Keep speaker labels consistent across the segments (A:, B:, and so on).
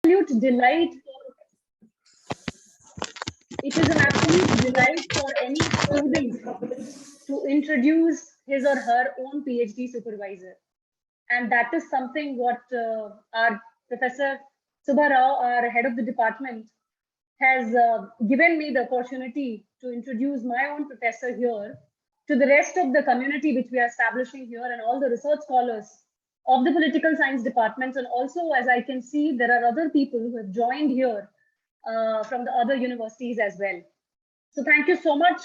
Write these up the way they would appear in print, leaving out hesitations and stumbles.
A: absolute delight. It is an absolute delight for any student to introduce his or her own PhD supervisor. And that is something what our Professor Subha Rao, our head of the department, has given me the opportunity to introduce my own professor here to the rest of the community which we are establishing here and all the research scholars of the political science departments. And also, as I can see, there are other people who have joined here from the other universities as well. So thank you so much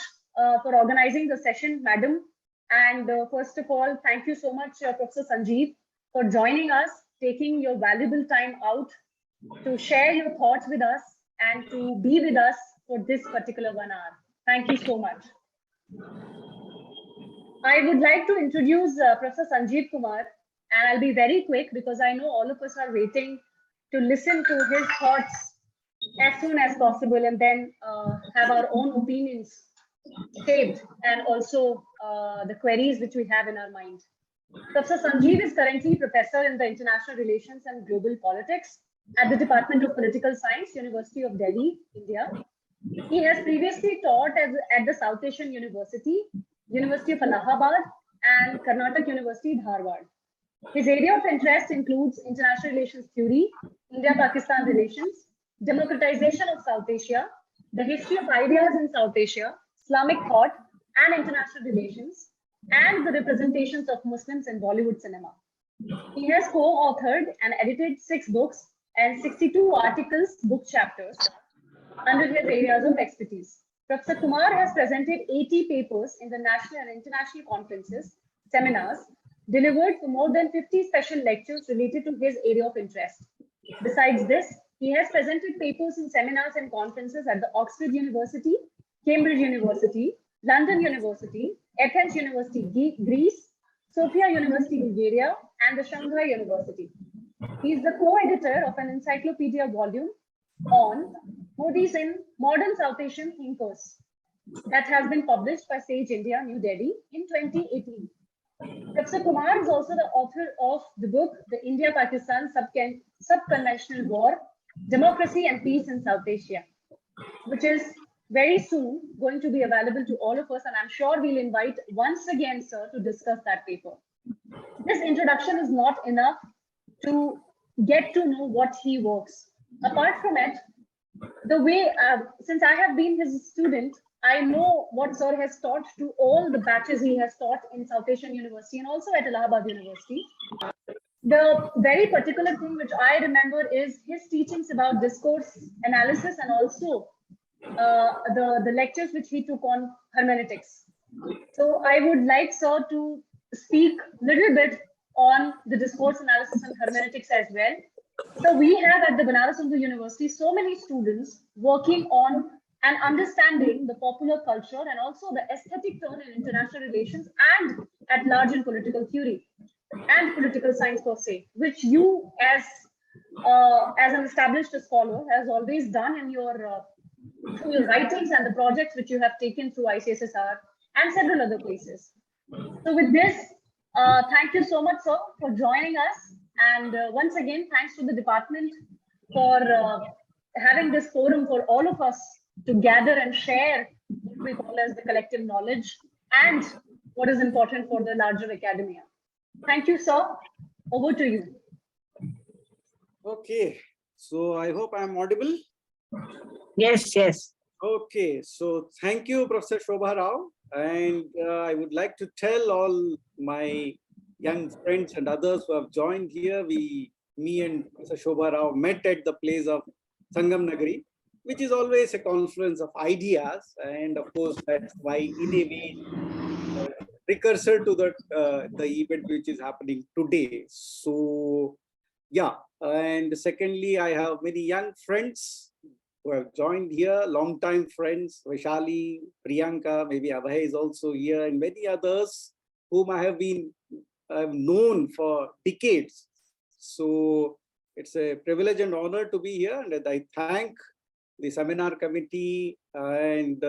A: for organizing the session, madam. And first of all, thank you so much, Professor Sanjeev, for joining us, taking your valuable time out to share your thoughts with us and to be with us for this particular 1 hour. Thank you so much. I would like to introduce Professor Sanjeev Kumar, and I'll be very quick because I know all of us are waiting to listen to his thoughts as soon as possible and then have our own opinions shaped and also the queries which we have in our mind. Professor Sanjeev is currently professor in the International Relations and Global Politics at the Department of Political Science, University of Delhi, India. He has previously taught at the South Asian University, University of Allahabad, and Karnataka University, Dharwad. His area of interest includes international relations theory, India-Pakistan relations, democratization of South Asia, the history of ideas in South Asia, Islamic thought and international relations, and the representations of Muslims in Bollywood cinema. He has co-authored and edited 6 books and 62 articles, book chapters, under his areas of expertise. Professor Kumar has presented 80 papers in the national and international conferences, seminars, delivered for more than 50 special lectures related to his area of interest. Besides this, he has presented papers in seminars and conferences at the Oxford University, Cambridge University, London University, Athens University, Greece, Sofia University, Bulgaria, and the Shanghai University. He is the co-editor of an encyclopedia volume on Modis in Modern South Asian Thinkers that has been published by Sage India, New Delhi in 2018. Professor Kumar is also the author of the book, The India-Pakistan Subconventional War, Democracy and Peace in South Asia, which is very soon going to be available to all of us. And I'm sure we'll invite once again, sir, to discuss that paper. This introduction is not enough to get to know what he works. Apart from it, the way, since I have been his student, I know what sir has taught to all the batches he has taught in South Asian University and also at Allahabad University. The very particular thing which I remember is his teachings about discourse analysis and also the lectures which he took on hermeneutics. So I would like sir to speak a little bit on the discourse analysis and hermeneutics as well. So we have at the Banaras Hindu University so many students working on and understanding the popular culture and also the aesthetic turn in international relations and at large in political theory and political science per se, which you as an established scholar has always done in your writings and the projects which you have taken through ICSSR and several other places. So with this, thank you so much, sir, for joining us. And once again, thanks to the department for having this forum for all of us to gather and share what we call as the collective knowledge and what is important for the larger academia. Thank you, sir. Over to you.
B: Okay, so I hope I'm audible.
C: Yes, yes.
B: Okay, so thank you, Professor Shobha Rao. And I would like to tell all my young friends and others who have joined here, me and Professor Shobha Rao met at the place of Sangam Nagari, which is always a confluence of ideas. And of course, that's why in a way, precursor to the event which is happening today. So yeah, and secondly, I have many young friends who have joined here, long-time friends, Vaishali, Priyanka, maybe Abhay is also here, and many others whom I have known for decades. So it's a privilege and honor to be here, and I thank the seminar committee and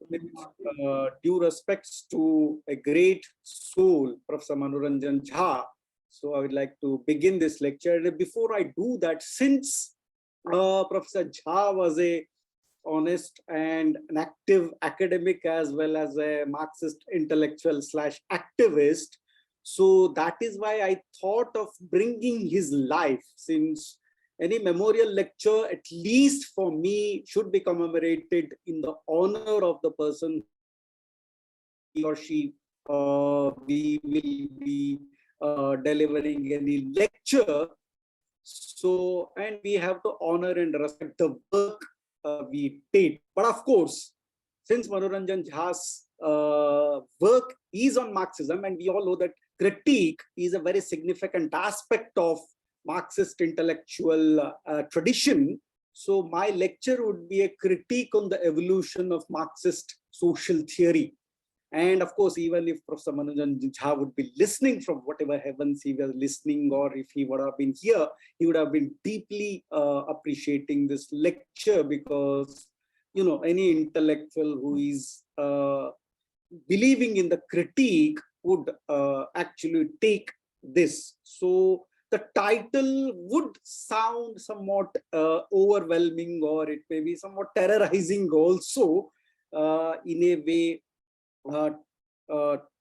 B: with due respects to a great soul, Professor Manoranjan Jha, So I would like to begin this lecture. And before I do that, since Professor Jha was a honest and an active academic as well as a Marxist intellectual / activist, so that is why I thought of bringing his life, since any memorial lecture, at least for me, should be commemorated in the honor of the person he or she we will be delivering any lecture. So, and we have to honor and respect the work we did. But of course, since Manoranjan Jha's work is on Marxism, and we all know that critique is a very significant aspect of Marxist intellectual tradition. So my lecture would be a critique on the evolution of Marxist social theory. And of course, even if Professor Manoranjan Jha would be listening from whatever heavens he was listening, or if he would have been here, he would have been deeply appreciating this lecture, because, you know, any intellectual who is believing in the critique would actually take this. So the title would sound somewhat overwhelming, or it may be somewhat terrorizing also, in a way.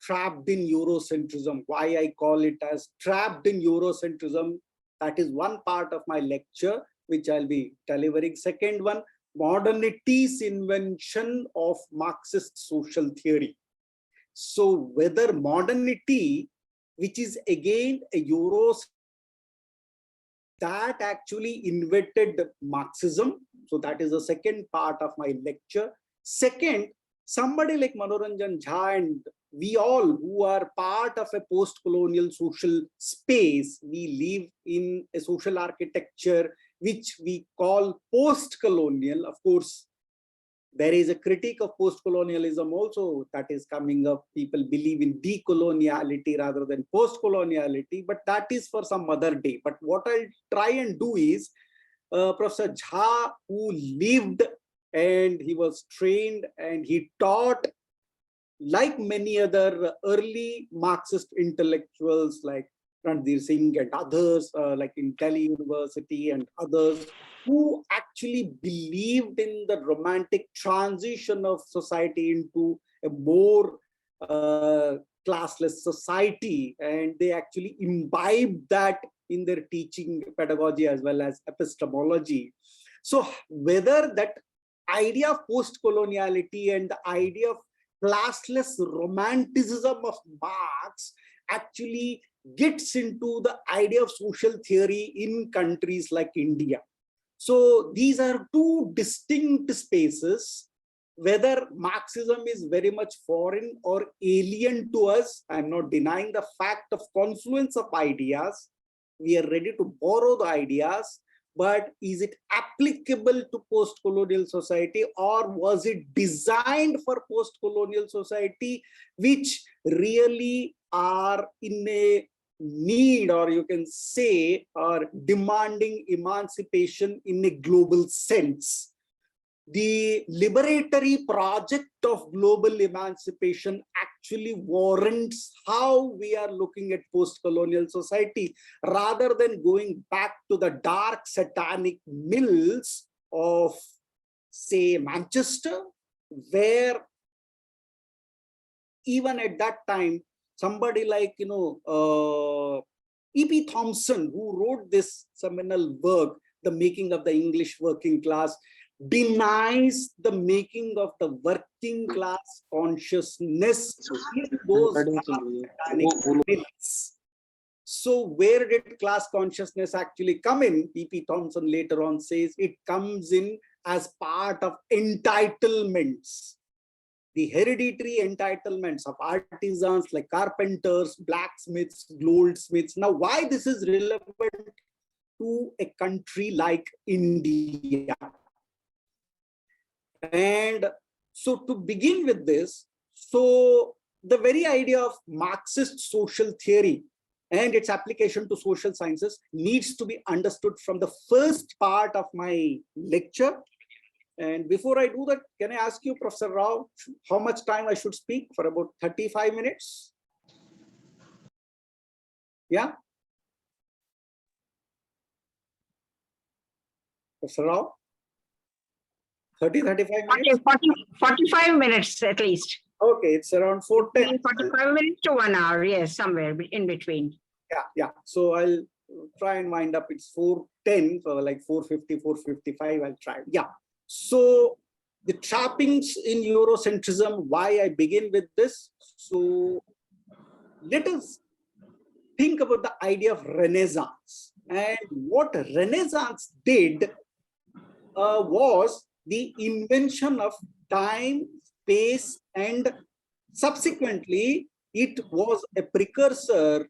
B: Trapped in Eurocentrism. Why I call it as trapped in Eurocentrism, that is one part of my lecture, which I'll be delivering. Second one, modernity's invention of Marxist social theory. So whether modernity, which is again a that actually invented Marxism. So that is the second part of my lecture. Second, somebody like Manoranjan Jha and we all who are part of a post-colonial social space, we live in a social architecture which we call post-colonial. Of course, there is a critique of post-colonialism also that is coming up. People believe in decoloniality rather than post-coloniality, but that is for some other day. But what I'll try and do is, Professor Jha, who lived and he was trained and he taught, like many other early Marxist intellectuals like Ranveer Singh and others, like in Delhi University and others, who actually believed in the romantic transition of society into a more classless society, and they actually imbibed that in their teaching pedagogy as well as epistemology. So whether that idea of post-coloniality and the idea of classless romanticism of Marx actually gets into the idea of social theory in countries like India. So these are two distinct spaces. Whether Marxism is very much foreign or alien to us, I'm not denying the fact of confluence of ideas. We are ready to borrow the ideas, but is it applicable to post-colonial society, or was it designed for post-colonial society, which really are in a need, or you can say, are demanding emancipation in a global sense? The liberatory project of global emancipation actually warrants how we are looking at post-colonial society, rather than going back to the dark satanic mills of, say, Manchester, where even at that time, somebody like, E.P. Thompson, who wrote this seminal work, The Making of the English Working Class, denies the making of the working class consciousness in those satanic myths. So where did class consciousness actually come in? P.P. Thompson later on says it comes in as part of entitlements. The hereditary entitlements of artisans like carpenters, blacksmiths, goldsmiths. Now, why this is relevant to a country like India? And so to begin with this, so the very idea of Marxist social theory and its application to social sciences needs to be understood from the first part of my lecture. And before I do that, can I ask you, Professor Rao, how much time I should speak? For about 35 minutes? Yeah? Professor Rao? 30, 35 minutes?
C: 45 minutes at least.
B: Okay, it's around 4:10.
C: 45 minutes to 1 hour, yes, somewhere in between.
B: Yeah. So I'll try and wind up. It's 4:10, so like 4:50, 4:55, I'll try. Yeah. So the trappings in Eurocentrism, why I begin with this. So let us think about the idea of Renaissance. And what Renaissance did was the invention of time, space, and subsequently it was a precursor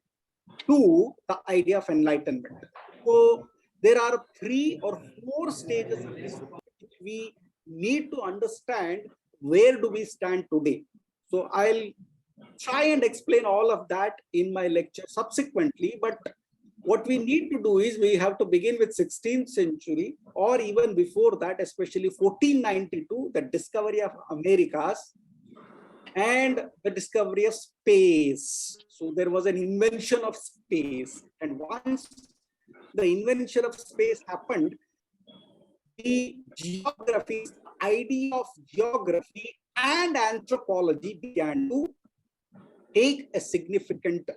B: to the idea of enlightenment. So there are 3 or 4 stages of this which we need to understand where do we stand today. So I'll try and explain all of that in my lecture subsequently, but what we need to do is we have to begin with 16th century or even before that, especially 1492, the discovery of Americas and the discovery of space. So there was an invention of space, and once the invention of space happened, the geography, the idea of geography and anthropology began to take a significant,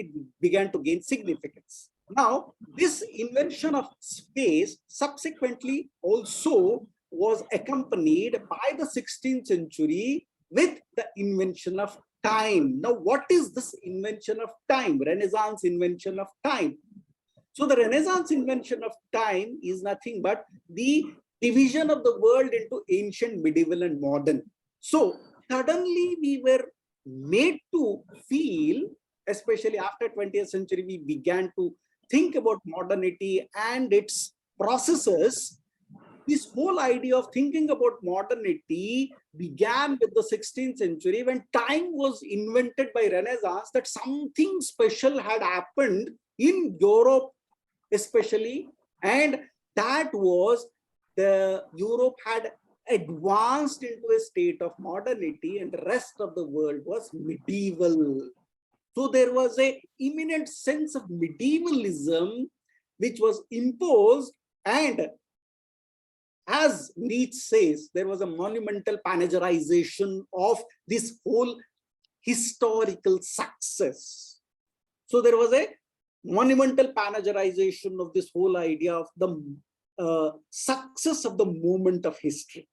B: it began to gain significance. Now, this invention of space subsequently also was accompanied by the 16th century with the invention of time. Now, what is this invention of time? Renaissance invention of time. So the Renaissance invention of time is nothing but the division of the world into ancient, medieval, and modern. So suddenly we were made to feel, especially after 20th century, we began to think about modernity and its processes. This whole idea of thinking about modernity began with the 16th century when time was invented by Renaissance, that something special had happened in Europe especially, and that was the Europe had advanced into a state of modernity and the rest of the world was medieval. So there was an imminent sense of medievalism which was imposed, and as Nietzsche says, there was a monumental panegyrization of this whole historical success. So there was a monumental panegyrization of this whole idea of the success of the moment of history.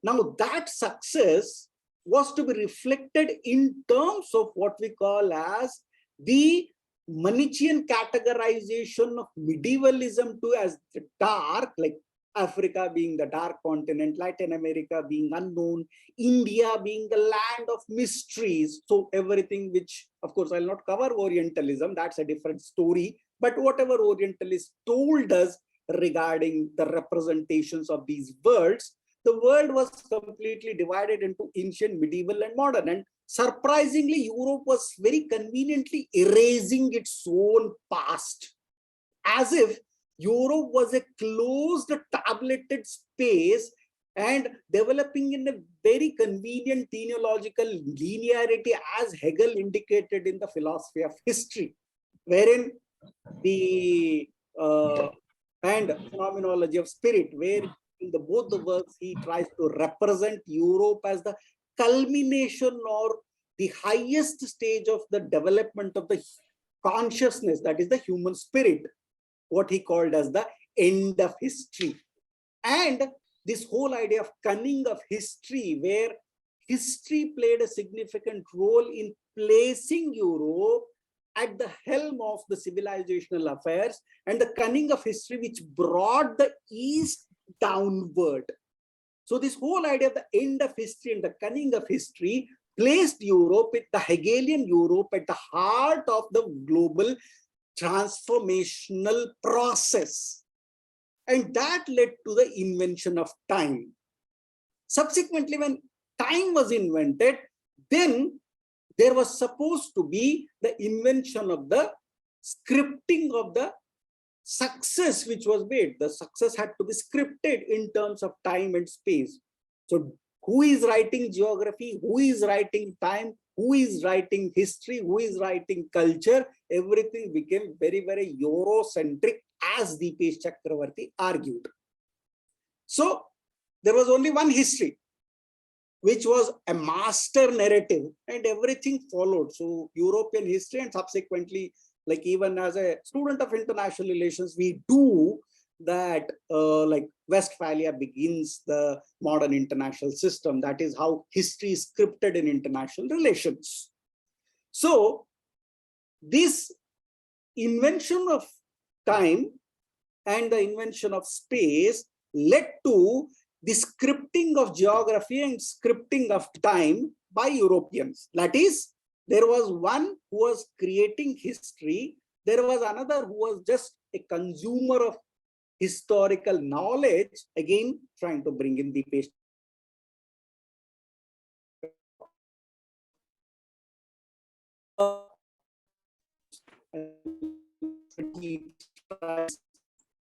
B: Now that success was to be reflected in terms of what we call as the Manichean categorization of medievalism to as the dark, like Africa being the dark continent, Latin America being unknown, India being the land of mysteries. So everything which, of course, I'll not cover Orientalism, that's a different story, but whatever Orientalists told us regarding the representations of these worlds, the world was completely divided into ancient, medieval, and modern. And surprisingly, Europe was very conveniently erasing its own past, as if Europe was a closed, tableted space and developing in a very convenient teleological linearity, as Hegel indicated in the philosophy of history, wherein the and phenomenology of spirit, where in both the works he tries to represent Europe as the culmination or the highest stage of the development of the consciousness, that is the human spirit, what he called as the end of history. And this whole idea of cunning of history, where history played a significant role in placing Europe at the helm of the civilizational affairs, and the cunning of history which brought the East downward. So this whole idea of the end of history and the cunning of history placed Europe, the Hegelian Europe, at the heart of the global transformational process. And that led to the invention of time. Subsequently, when time was invented, then there was supposed to be the invention of the scripting of the success which was made. The success had to be scripted in terms of time and space. So who is writing geography? Who is writing time? Who is writing history? Who is writing culture? Everything became very, very Eurocentric as Dipesh Chakravarti argued. So there was only one history, which was a master narrative, and everything followed. So European history, and subsequently, like even as a student of international relations, we do that, like Westphalia begins the modern international system. That is how history is scripted in international relations. So this invention of time and the invention of space led to the scripting of geography and scripting of time by Europeans. That is, there was one who was creating history. There was another who was just a consumer of historical knowledge, again trying to bring in the page.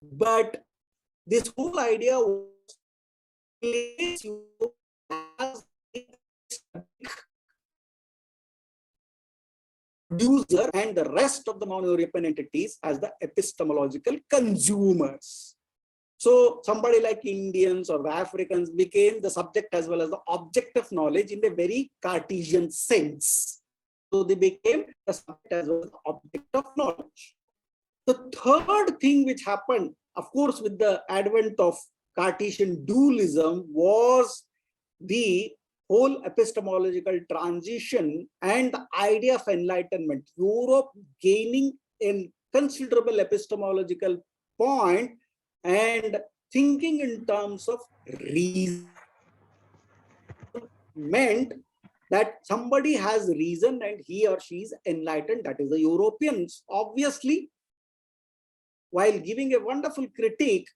B: But this whole idea was place you as a producer and the rest of the non-European entities as the epistemological consumers. So somebody like Indians or the Africans became the subject as well as the object of knowledge in a very Cartesian sense. So they became the subject as well as the object of knowledge. The third thing which happened, of course, with the advent of Cartesian dualism was the whole epistemological transition and the idea of enlightenment. Europe gaining a considerable epistemological point and thinking in terms of reason meant that somebody has reason and he or she is enlightened. That is the Europeans. Obviously, while giving a wonderful critique,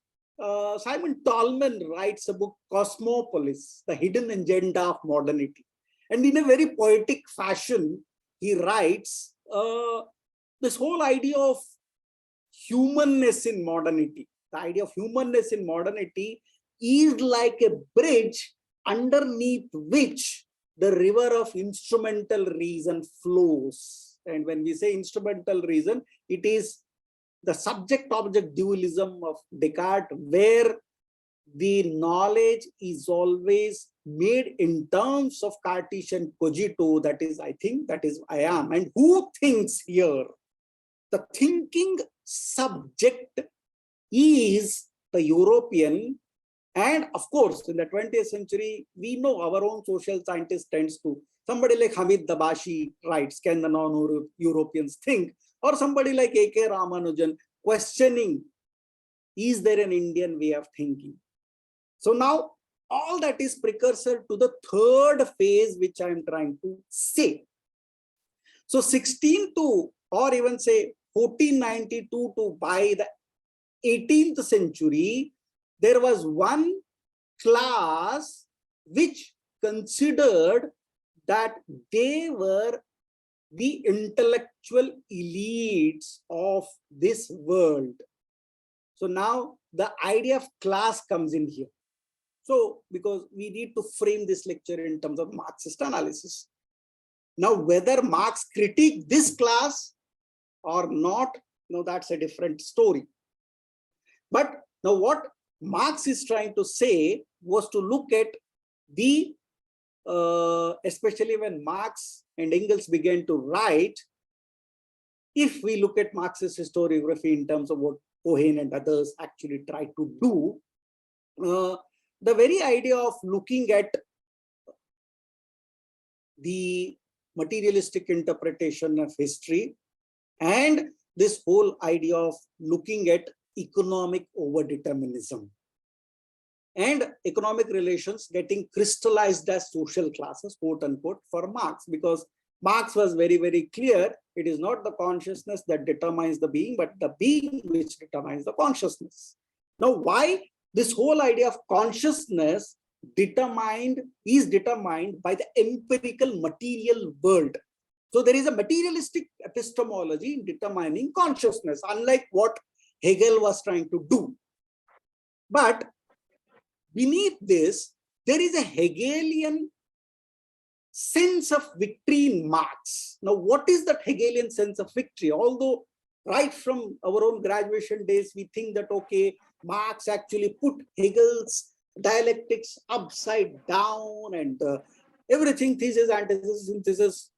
B: Simon Tolman writes a book, Cosmopolis, The Hidden Agenda of Modernity. And in a very poetic fashion, he writes this whole idea of humanness in modernity. The idea of humanness in modernity is like a bridge underneath which the river of instrumental reason flows. And when we say instrumental reason, it is the subject-object dualism of Descartes, where the knowledge is always made in terms of Cartesian cogito, that is, I think, that is, I am. And who thinks here? The thinking subject is the European. And of course, in the 20th century, we know our own social scientist tends to, somebody like Hamid Dabashi writes, can the non-Europeans think? Or somebody like A.K. Ramanujan questioning, is there an Indian way of thinking? So now, all that is precursor to the third phase, which I am trying to say. So 16 to, or even say 1492 to by the 18th century, there was one class which considered that they were the intellectual elites of this world. So now the idea of class comes in here. So because we need to frame this lecture in terms of Marxist analysis. Now, whether Marx critiqued this class or not, no, that's a different story. But now what Marx is trying to say was to look at the, especially when Marx and Engels began to write, if we look at Marxist historiography in terms of what Cohen and others actually tried to do, the very idea of looking at the materialistic interpretation of history and this whole idea of looking at economic overdeterminism and economic relations getting crystallized as social classes, quote unquote, for Marx, because Marx was very, very clear. It is not the consciousness that determines the being, but the being which determines the consciousness. Now, why this whole idea of consciousness is determined by the empirical material world. So there is a materialistic epistemology in determining consciousness, unlike what Hegel was trying to do. But beneath this, there is a Hegelian sense of victory in Marx. Now, what is that Hegelian sense of victory? Although Right from our own graduation days, we think that, okay, Marx actually put Hegel's dialectics upside down and everything, thesis, antithesis, synthesis.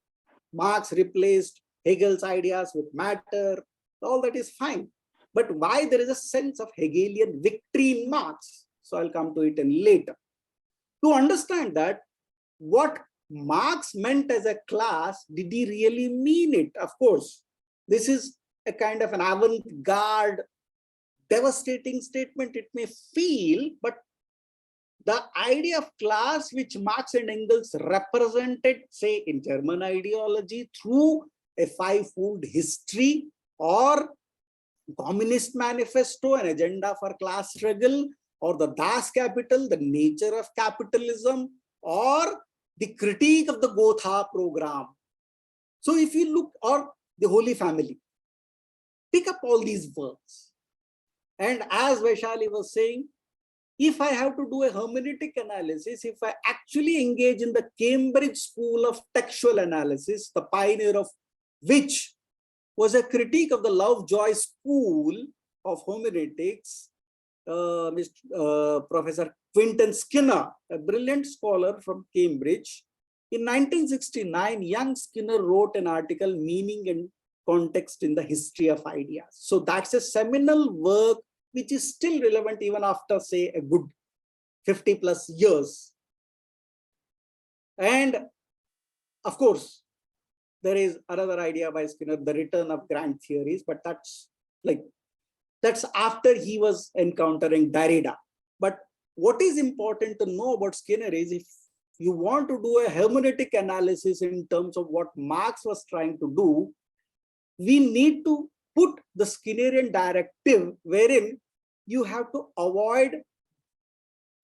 B: Marx replaced Hegel's ideas with matter. All that is fine. But why there is a sense of Hegelian victory in Marx? So I'll come to it in later. To understand that, what Marx meant as a class, did he really mean it? Of course, this is a kind of an avant-garde, devastating statement it may feel, but the idea of class which Marx and Engels represented, say, in German ideology through a five-fold history or Communist Manifesto, an agenda for class struggle, or the Das Kapital, the nature of capitalism, or the critique of the Gotha program. So if you look, or the Holy Family, pick up all these works. And as Vaishali was saying, if I have to do a hermeneutic analysis, if I actually engage in the Cambridge School of Textual Analysis, the pioneer of which was a critique of the Lovejoy School of Hermeneutics, Professor Quinton Skinner, a brilliant scholar from Cambridge. In 1969, young Skinner wrote an article, Meaning and Context in the History of Ideas. So that's a seminal work which is still relevant even after, say, a good 50 plus years. And of course, there is another idea by Skinner, the return of grand theories, but that's after he was encountering Derrida. But what is important to know about Skinner is, if you want to do a hermeneutic analysis in terms of what Marx was trying to do, we need to put the Skinnerian directive wherein you have to avoid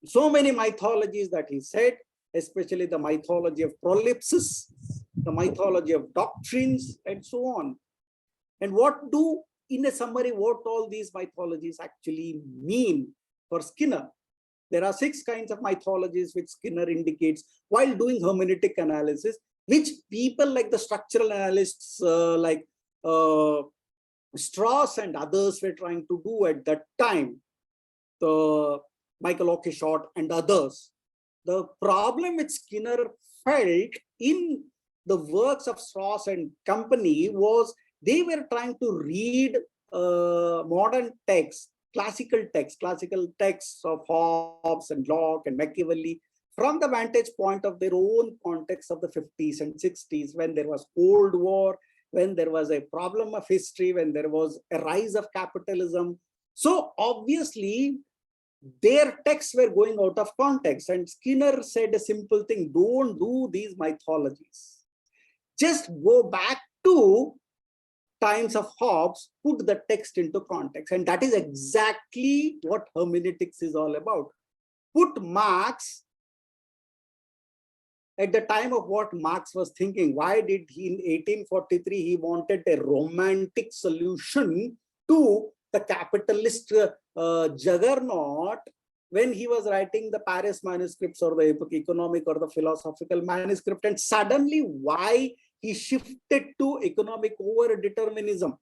B: so many mythologies that he said, especially the mythology of prolepsis, the mythology of doctrines, and so on. And what do, in a summary, what all these mythologies actually mean for Skinner? There are 6 kinds of mythologies which Skinner indicates while doing hermeneutic analysis, which people like the structural analysts like Strauss and others were trying to do at that time, the Michael Oakeshott and others. The problem which Skinner felt in the works of Strauss and company was they were trying to read modern texts, classical texts of Hobbes and Locke and Machiavelli from the vantage point of their own context of the 50s and 60s, when there was Cold War, when there was a problem of history, when there was a rise of capitalism. So obviously, their texts were going out of context. And Skinner said a simple thing: don't do these mythologies. Just go back to times of Hobbes, put the text into context. And that is exactly what hermeneutics is all about. Put Marx at the time of what Marx was thinking. Why did he, in 1843, he wanted a romantic solution to the capitalist juggernaut when he was writing the Paris manuscripts or the economic or the philosophical manuscript, and suddenly why he shifted to economic over-determinism.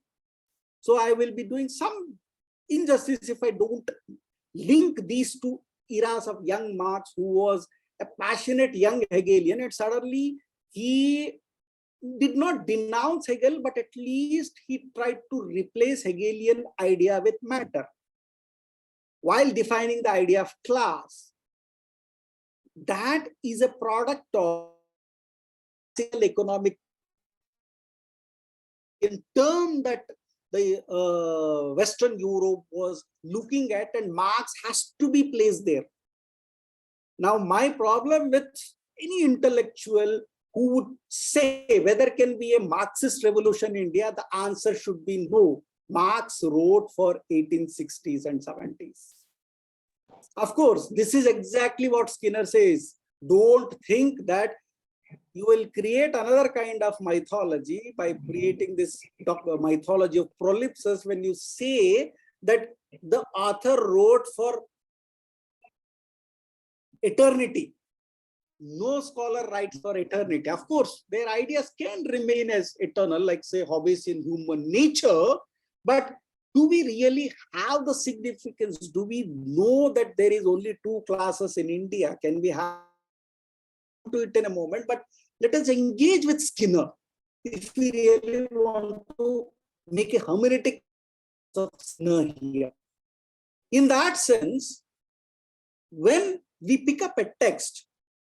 B: So I will be doing some injustice if I don't link these 2 eras of young Marx, who was a passionate young Hegelian, and suddenly he did not denounce Hegel, but at least he tried to replace Hegelian idea with matter while defining the idea of class. That is a product of economic term that the Western Europe was looking at, and Marx has to be placed there. Now, my problem with any intellectual who would say whether can be a Marxist revolution in India, the answer should be no. Marx wrote for 1860s and 70s. Of course, this is exactly what Skinner says. Don't think that you will create another kind of mythology by creating this mythology of prolepsis when you say that the author wrote for eternity. No scholar writes for eternity. Of course, their ideas can remain as eternal, like say Hobbesian human nature, But do we really have the significance? Do we know that there is only two classes in India? Can we have to it in a moment? But let us engage with Skinner if we really want to make a hermeneutic of Skinner here. In that sense, when we pick up a text,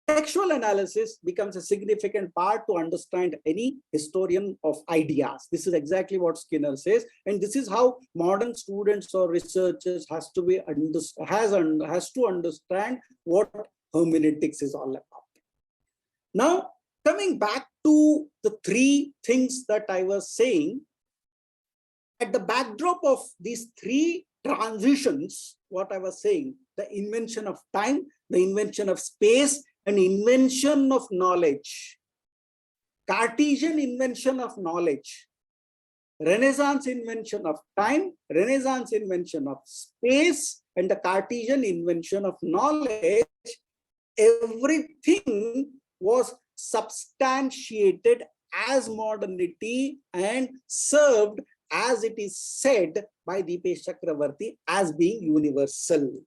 B: textual analysis becomes a significant part to understand any historian of ideas. This is exactly what Skinner says, and this is how modern students or researchers has to understand what hermeneutics is all about. Now, coming back to the three things that I was saying, at the backdrop of these three transitions, what I was saying, the invention of time, the invention of space, and invention of knowledge, Cartesian invention of knowledge, Renaissance invention of time, Renaissance invention of space, and the Cartesian invention of knowledge, everything was substantiated as modernity and served, as it is said by Deepesh Chakravarti, as being universal.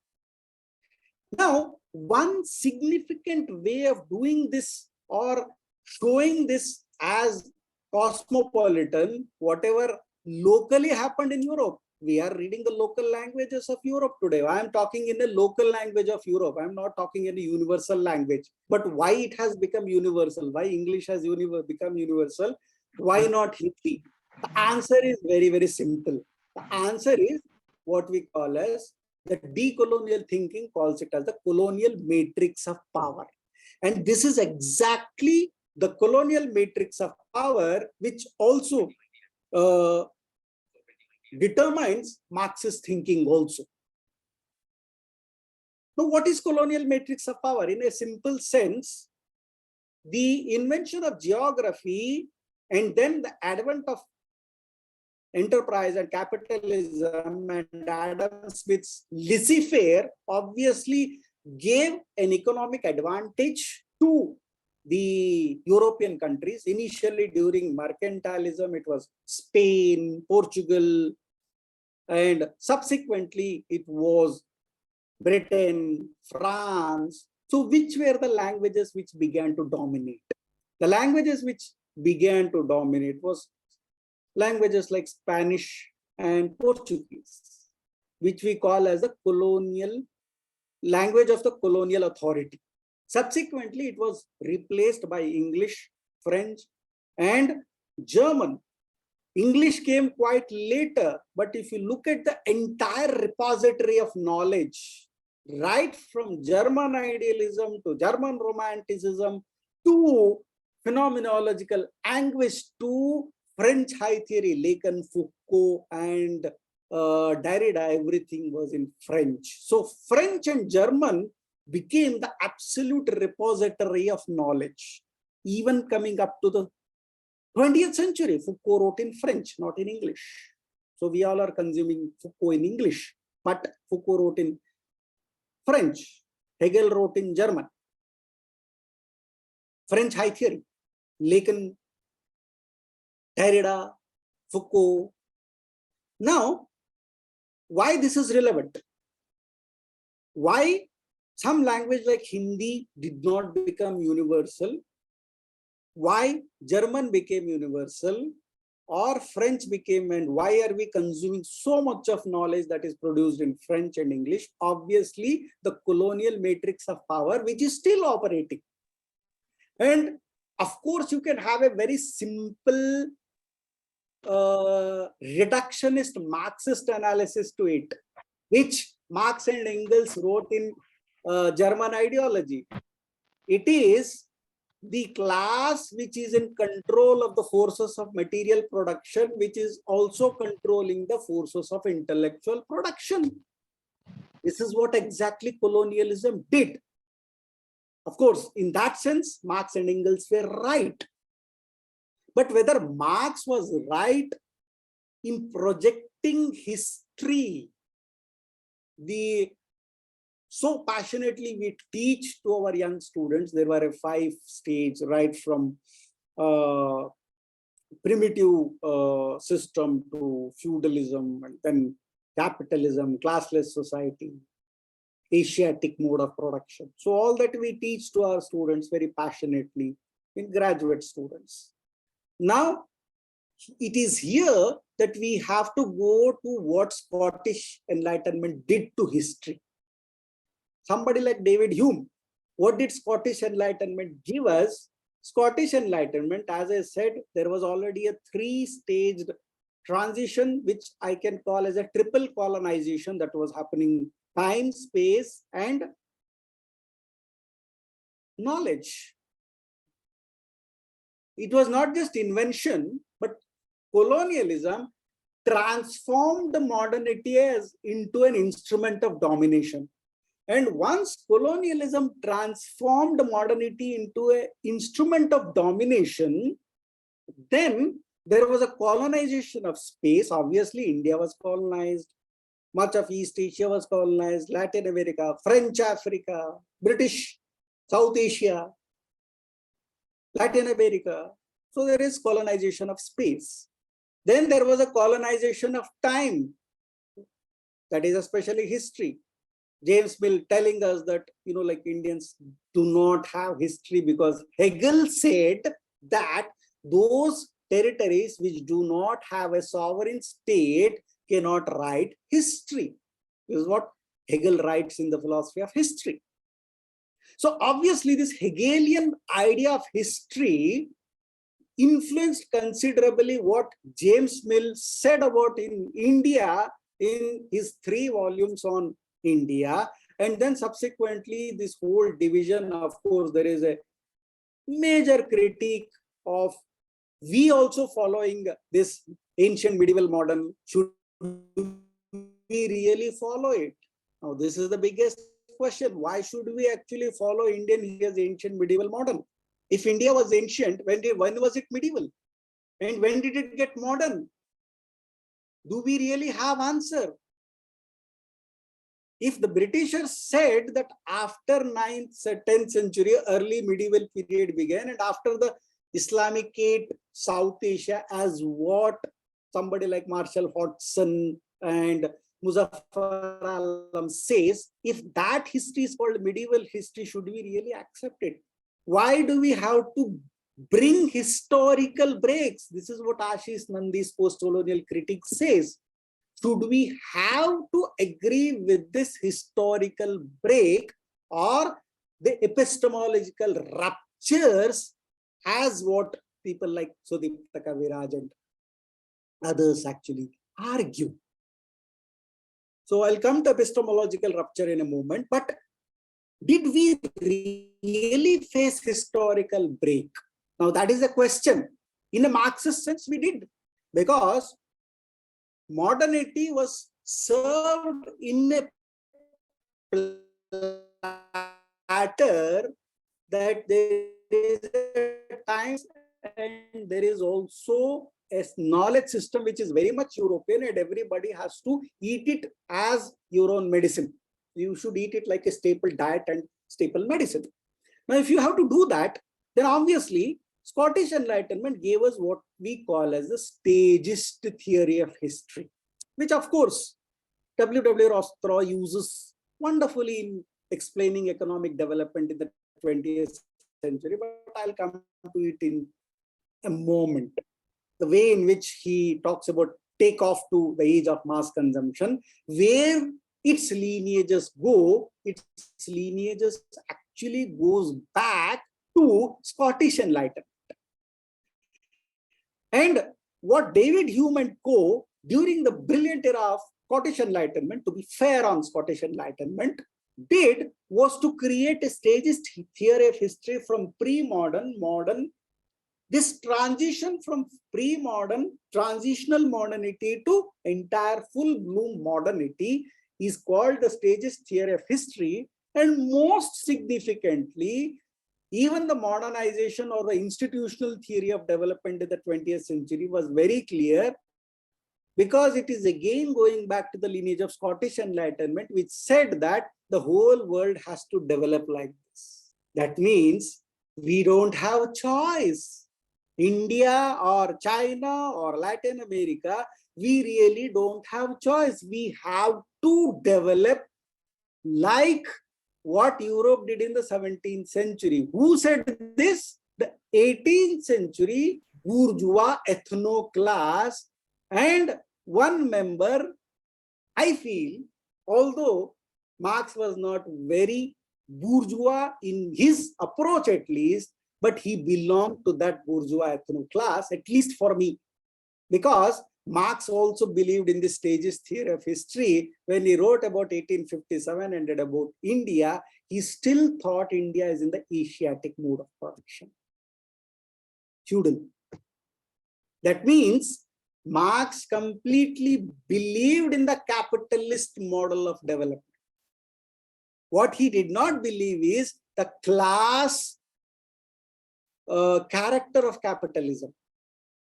B: Now, one significant way of doing this or showing this as cosmopolitan, whatever locally happened in Europe, we are reading the local languages of Europe today. I am talking in the local language of Europe. I am not talking in a universal language. But why it has become universal? Why English has become universal? Why not Hindi? The answer is very, very simple. The answer is what we call as the decolonial thinking calls it as the colonial matrix of power. And this is exactly the colonial matrix of power, which also determines Marxist thinking also. Now, what is colonial matrix of power? In a simple sense, the invention of geography and then the advent of enterprise and capitalism and Adam Smith's laissez-faire obviously gave an economic advantage to the European countries. Initially during mercantilism, it was Spain, Portugal, and subsequently it was Britain, France. So which were the languages which began to dominate? The languages which began to dominate was languages like Spanish and Portuguese, which we call as the colonial language of the colonial authority. Subsequently, it was replaced by English, French, and German. English came quite later, but if you look at the entire repository of knowledge, right from German idealism to German romanticism to phenomenological anguish to French high theory, Lacan, Foucault, and Derrida, everything was in French. So French and German became the absolute repository of knowledge, even coming up to the 20th century. Foucault wrote in French, not in English. So we all are consuming Foucault in English, but Foucault wrote in French. Hegel wrote in German. French high theory, Lacan, Derrida, Foucault. Now, why this is relevant? Why some language like Hindi did not become universal? Why German became universal or French became, and why are we consuming so much of knowledge that is produced in French and English? Obviously, the colonial matrix of power, which is still operating. And of course, you can have a very simple reductionist Marxist analysis to it, which Marx and Engels wrote in German ideology. It is the class which is in control of the forces of material production, which is also controlling the forces of intellectual production. This is what exactly colonialism did. Of course, in that sense, Marx and Engels were right. But whether Marx was right in projecting history, so passionately we teach to our young students, there were a 5 stages, right from primitive system to feudalism and then capitalism, classless society, Asiatic mode of production. So all that we teach to our students very passionately in graduate students. Now, it is here that we have to go to what Scottish Enlightenment did to history. Somebody like David Hume, what did Scottish Enlightenment give us? Scottish Enlightenment, as I said, there was already a three-staged transition, which I can call as a triple colonization that was happening: time, space, and knowledge. It was not just invention, but colonialism transformed modernity as into an instrument of domination. And once colonialism transformed modernity into an instrument of domination, then there was a colonization of space. Obviously, India was colonized, much of East Asia was colonized, Latin America, French Africa, British, South Asia, Latin America. So there is colonization of space. Then there was a colonization of time. That is especially history. James Mill telling us that, like Indians do not have history because Hegel said that those territories which do not have a sovereign state cannot write history. This is what Hegel writes in the philosophy of history. So obviously this Hegelian idea of history influenced considerably what James Mill said about in India in his 3 volumes on India. And then subsequently this whole division, of course, there is a major critique of we also following this ancient medieval modern. Should we really follow it? Now this is the biggest question. Why should we actually follow Indian history as ancient medieval modern? If India was ancient, when was it medieval? And when did it get modern? Do we really have answer? If the Britishers said that after 9th, 10th century, early medieval period began, and after the Islamicate South Asia, as what somebody like Marshall Hodgson and Muzaffar Alam says, if that history is called medieval history, should we really accept it? Why do we have to bring historical breaks? This is what Ashish Nandi's post-colonial critique says. Should we have to agree with this historical break, or the epistemological ruptures, as what people like Sudipta Kaviraj and others actually argue? So I'll come to epistemological rupture in a moment, but did we really face historical break? Now that is a question. In a Marxist sense, we did, because modernity was served in a platter that there is a time and there is also a knowledge system which is very much European, and everybody has to eat it as your own medicine. You should eat it like a staple diet and staple medicine. Now, if you have to do that, then obviously Scottish Enlightenment gave us what we call as the Stageist theory of history, which of course W.W. Rothschild uses wonderfully in explaining economic development in the 20th century, but I'll come to it in a moment. The way in which he talks about takeoff to the age of mass consumption, where its lineages go, its lineages actually goes back to Scottish Enlightenment. And what David Hume and co. during the brilliant era of Scottish Enlightenment, to be fair on Scottish Enlightenment, did was to create a Stageist theory of history from pre-modern, modern. This transition from pre-modern, transitional modernity to entire full-bloom modernity is called the Stageist theory of history. And most significantly, even the modernization or the institutional theory of development in the 20th century was very clear, because it is again going back to the lineage of Scottish Enlightenment, which said that the whole world has to develop like this. That means we don't have a choice. India or China or Latin America, we really don't have choice. We have to develop like what Europe did in the 17th century. Who said this? The 18th century bourgeois ethno class, and one member, I feel, although Marx was not very bourgeois in his approach at least, but he belonged to that bourgeois ethno class, at least for me, because Marx also believed in the Stageist theory of history. When he wrote about 1857 and about India, he still thought India is in the Asiatic mode of production. Feudal. That means Marx completely believed in the capitalist model of development. What he did not believe is the class character of capitalism.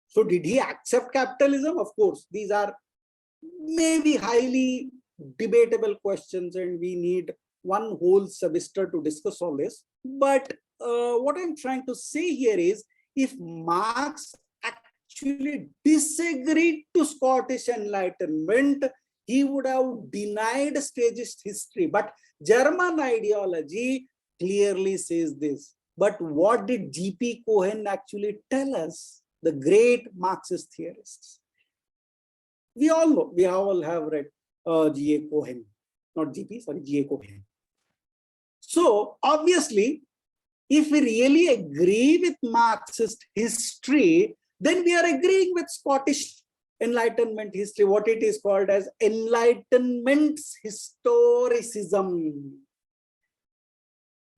B: So did he accept capitalism? Of course, these are maybe highly debatable questions and we need one whole semester to discuss all this. But what I'm trying to say here is, if Marx actually disagreed to Scottish Enlightenment, he would have denied Stageist history. But German ideology clearly says this. But what did G.P. Cohen actually tell us? The great Marxist theorists. We all know, we all have read G.A. Cohen, not G.P., sorry, G.A. Cohen. So obviously, if we really agree with Marxist history, then we are agreeing with Scottish Enlightenment history, what it is called as Enlightenment historicism.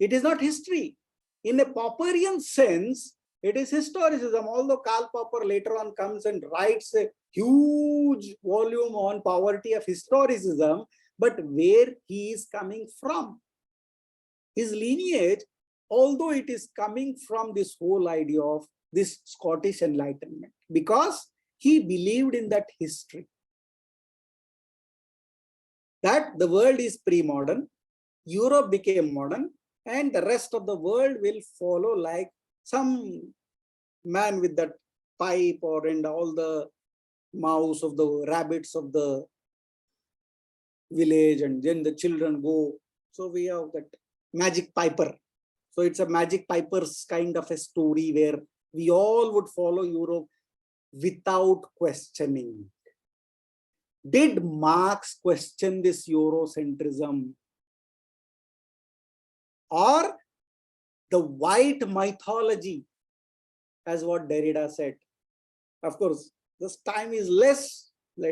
B: It is not history. In a Popperian sense, it is historicism, although Karl Popper later on comes and writes a huge volume on poverty of historicism, but where he is coming from. His lineage, although it is coming from this whole idea of this Scottish Enlightenment, because he believed in that history. That the world is pre-modern, Europe became modern, and the rest of the world will follow like some man with that pipe or and all the mouse of the rabbits of the village, and then the children go. So we have that magic piper. So it's a magic piper's kind of a story where we all would follow Europe without questioning. Did Marx question this Eurocentrism? Or the white mythology, as what Derrida said? Of course, this time is less.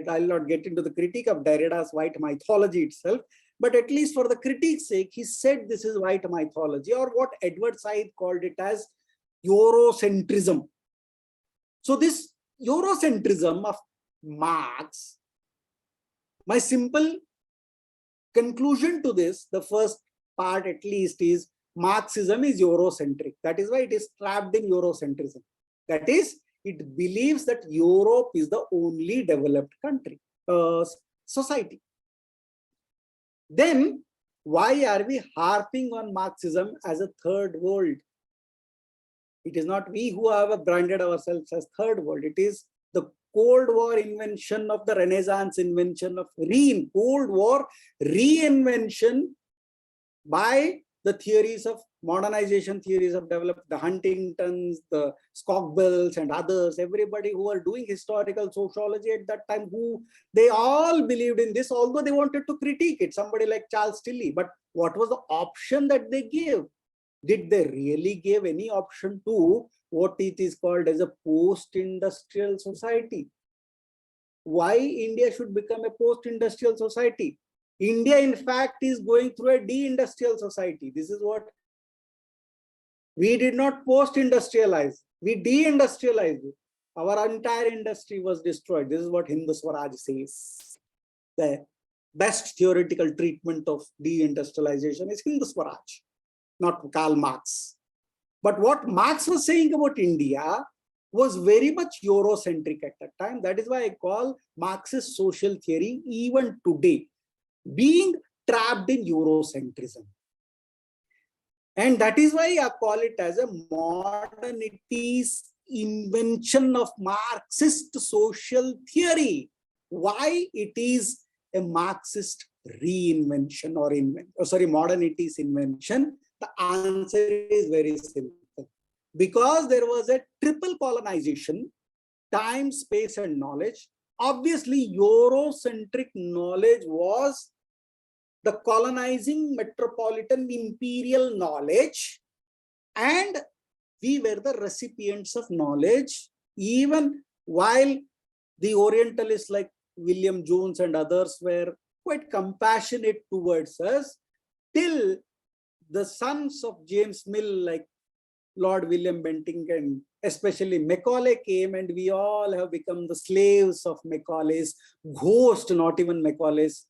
B: I'll not get into the critique of Derrida's white mythology itself, but at least for the critique's sake, he said this is white mythology, or what Edward Said called it as Eurocentrism. So this Eurocentrism of Marx, my simple conclusion to this, the first part at least, is Marxism is Eurocentric. That is why it is trapped in Eurocentrism. That is, it believes that Europe is the only developed country, society. Then why are we harping on Marxism as a third world? It is not we who have branded ourselves as third world. It is the Cold War invention of the Renaissance invention of Cold War reinvention by the theories of modernization, theories of development, the Huntingtons, the Skogbels and others, everybody who were doing historical sociology at that time, who they all believed in this, although they wanted to critique it, somebody like Charles Tilly. But what was the option that they gave? Did they really give any option to what it is called as a post-industrial society? Why India should become a post-industrial society? India, in fact, is going through a de-industrial society. This is what we did not post-industrialize. We de-industrialized. Our entire industry was destroyed. This is what Hindu Swaraj says. The best theoretical treatment of de-industrialization is Hindu Swaraj, not Karl Marx. But what Marx was saying about India was very much Eurocentric at that time. That is why I call Marxist social theory even today being trapped in Eurocentrism. And that is why I call it as a modernity invention of Marxist social theory. Why it is a Marxist reinvention or modernity's invention? The answer is very simple. Because there was a triple colonization, time, space, and knowledge. Obviously, Eurocentric knowledge was the colonizing metropolitan imperial knowledge, and we were the recipients of knowledge, even while the Orientalists like William Jones and others were quite compassionate towards us, till the sons of James Mill like Lord William Bentinck and especially Macaulay came, and we all have become the slaves of Macaulay's ghost, not even Macaulay's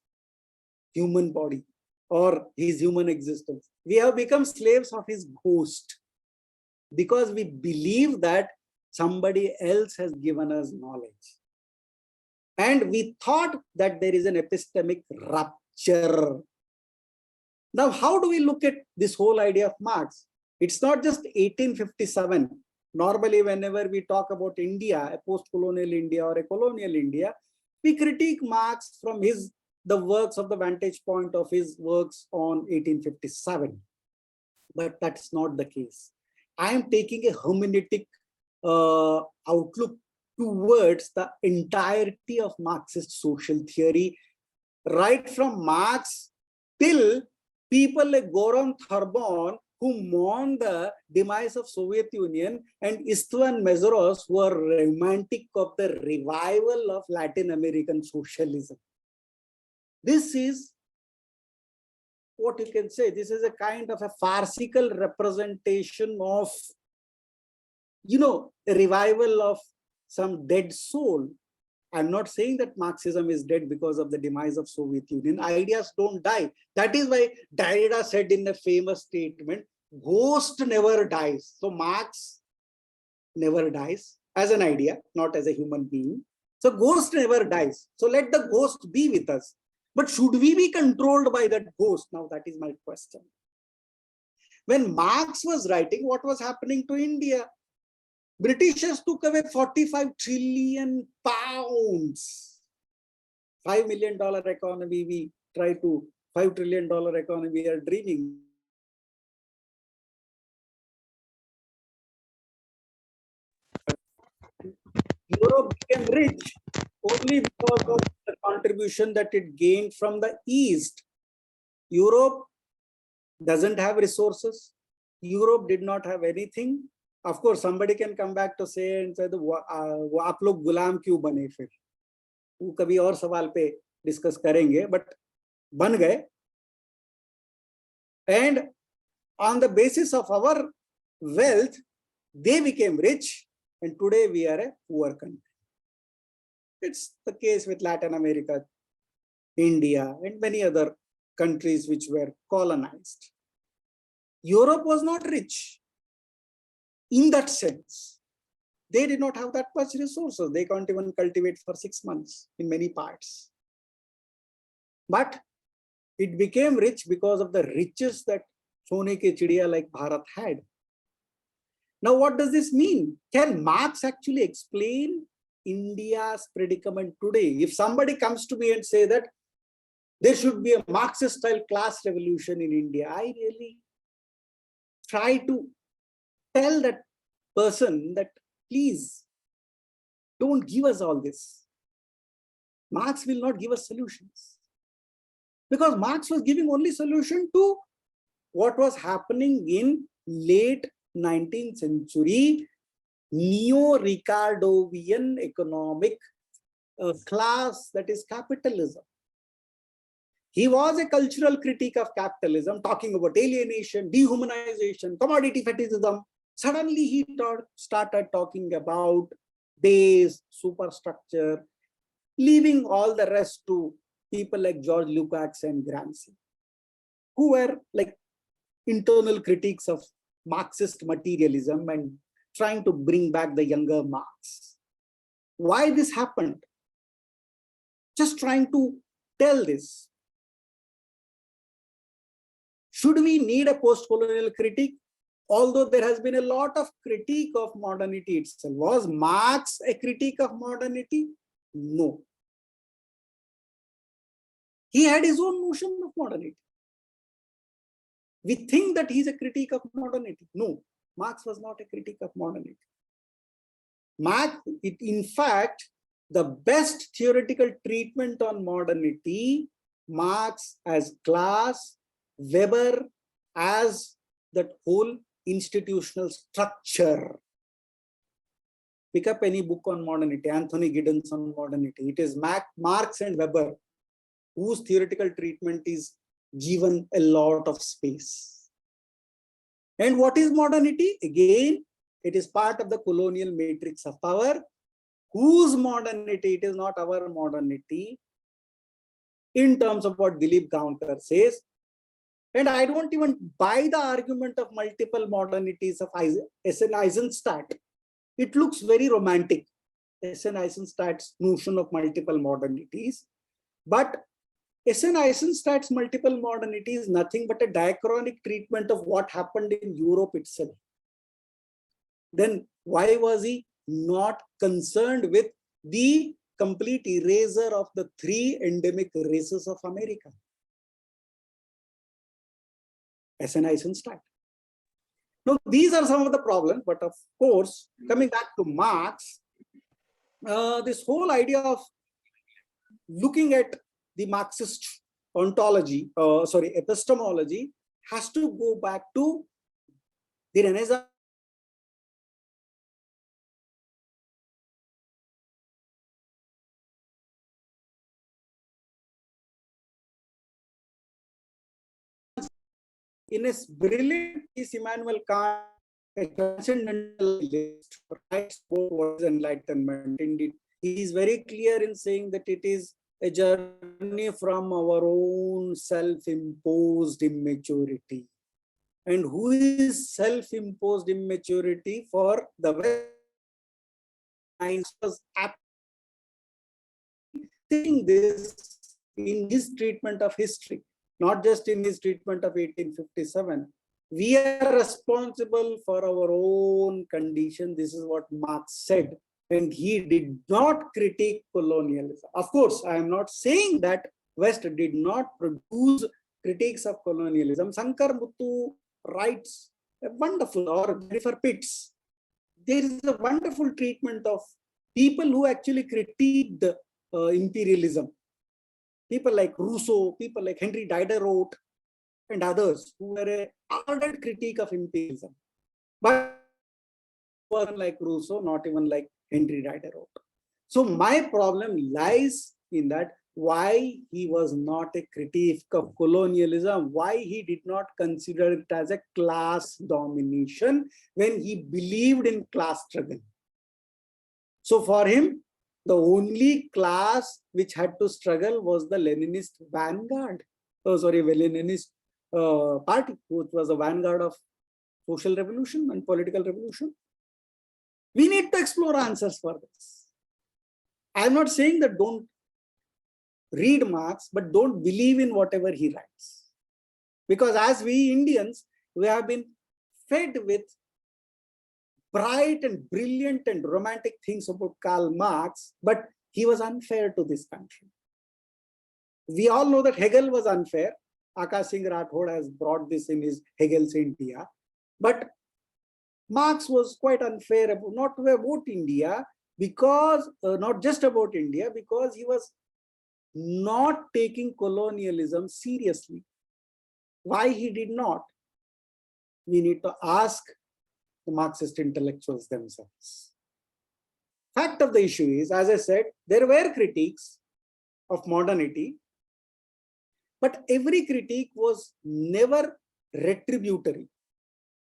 B: human body or his human existence. We have become slaves of his ghost because we believe that somebody else has given us knowledge. And we thought that there is an epistemic rupture. Now, how do we look at this whole idea of Marx? It's not just 1857. Normally, whenever we talk about India, a post-colonial India or a colonial India, we critique Marx from the works of the vantage point of his works on 1857. But that's not the case. I am taking a hermeneutic outlook towards the entirety of Marxist social theory, right from Marx till people like Goran Thorbon, who mourned the demise of Soviet Union, and Istvan Meseros, who are romantic of the revival of Latin American socialism. This is what you can say. This is a kind of a farcical representation of, a revival of some dead soul. I'm not saying that Marxism is dead because of the demise of Soviet Union. Ideas don't die. That is why Derrida said in a famous statement, ghost never dies. So Marx never dies as an idea, not as a human being. So ghost never dies. So let the ghost be with us. But should we be controlled by that ghost? Now that is my question. When Marx was writing, what was happening to India? Britishers took away 45 trillion pounds. $5 million economy, we try to, $5 trillion economy, we are dreaming. Europe became rich only because of the contribution that it gained from the East. Europe doesn't have resources. Europe did not have anything. Of course, somebody can come back to say and say, "वो आप लोग गुलाम क्यों बने फिर?" वो कभी और सवाल पे डिस्कस करेंगे, but बन गए. And on the basis of our wealth, they became rich, and today we are a poor country. It's the case with Latin America, India, and many other countries which were colonized. Europe was not rich in that sense. They did not have that much resources. They can't even cultivate for 6 months in many parts. But it became rich because of the riches that Sone ke chidiya like Bharat had. Now, what does this mean? Can Marx actually explain India's predicament today? If somebody comes to me and say that there should be a Marxist-style class revolution in India, I really try to tell that person that, please, don't give us all this. Marx will not give us solutions. Because Marx was giving only solution to what was happening in late 19th century neo-Ricardovian economic class, that is capitalism. He was a cultural critique of capitalism, talking about alienation, dehumanization, commodity fetishism. Suddenly he started talking about base, superstructure, leaving all the rest to people like George Lukács and Gramsci, who were like internal critiques of Marxist materialism and trying to bring back the younger Marx. Why this happened? Just trying to tell this. Should we need a post-colonial critique? although there has been a lot of critique of modernity itself. Was Marx a critique of modernity? No. He had his own notion of modernity. We think that he's a critique of modernity. No, Marx was not a critique of modernity. Marx, in fact, the best theoretical treatment on modernity, Marx as class, Weber as that whole institutional structure. Pick up any book on modernity, Anthony Giddens on modernity. It is Marx and Weber whose theoretical treatment is given a lot of space. And what is modernity? Again, it is part of the colonial matrix of power. Whose modernity? It is not our modernity in terms of what Dilip Gaonkar says. And I don't even buy the argument of multiple modernities of S.N. Eisenstadt. It looks very romantic, S.N. Eisenstadt's notion of multiple modernities. But S.N. Eisenstadt's multiple modernity is nothing but a diachronic treatment of what happened in Europe itself. Then why was he not concerned with the complete erasure of the 3 endemic races of America? S.N. Eisenstadt. Now, these are some of the problems, but of course, coming back to Marx, this whole idea of looking at the Marxist ontology, epistemology, has to go back to the Renaissance. In his brilliant piece, Immanuel Kant, a transcendentalist, writes about what is enlightenment. Indeed, he is very clear in saying that it is a journey from our own self-imposed immaturity. And who is self-imposed immaturity for the West? Was saying this in his treatment of history, not just in his treatment of 1857. We are responsible for our own condition. This is what Marx said. And he did not critique colonialism. Of course, I am not saying that West did not produce critiques of colonialism. Sankar Muthu writes a wonderful, or Jennifer Pitts, there is a wonderful treatment of people who actually critiqued imperialism. People like Rousseau, people like Henry Diderot, and others who were an ardent critique of imperialism. But wasn't like Rousseau, not even like Henry Diderot. So my problem lies in that why he was not a critique of colonialism, why he did not consider it as a class domination when he believed in class struggle. So for him, the only class which had to struggle was the Leninist vanguard. Leninist party, which was the vanguard of social revolution and political revolution. We need to explore answers for this. I'm not saying that don't read Marx, but don't believe in whatever he writes. Because as we Indians, we have been fed with bright and brilliant and romantic things about Karl Marx, but he was unfair to this country. We all know that Hegel was unfair. Akash Singh Rathod has brought this in his Hegel's India. But Marx was quite unfair about, not about India, because not just about India, because he was not taking colonialism seriously. Why he did not? We need to ask the Marxist intellectuals themselves. Fact of the issue is, as I said, there were critiques of modernity, but every critique was never retributory.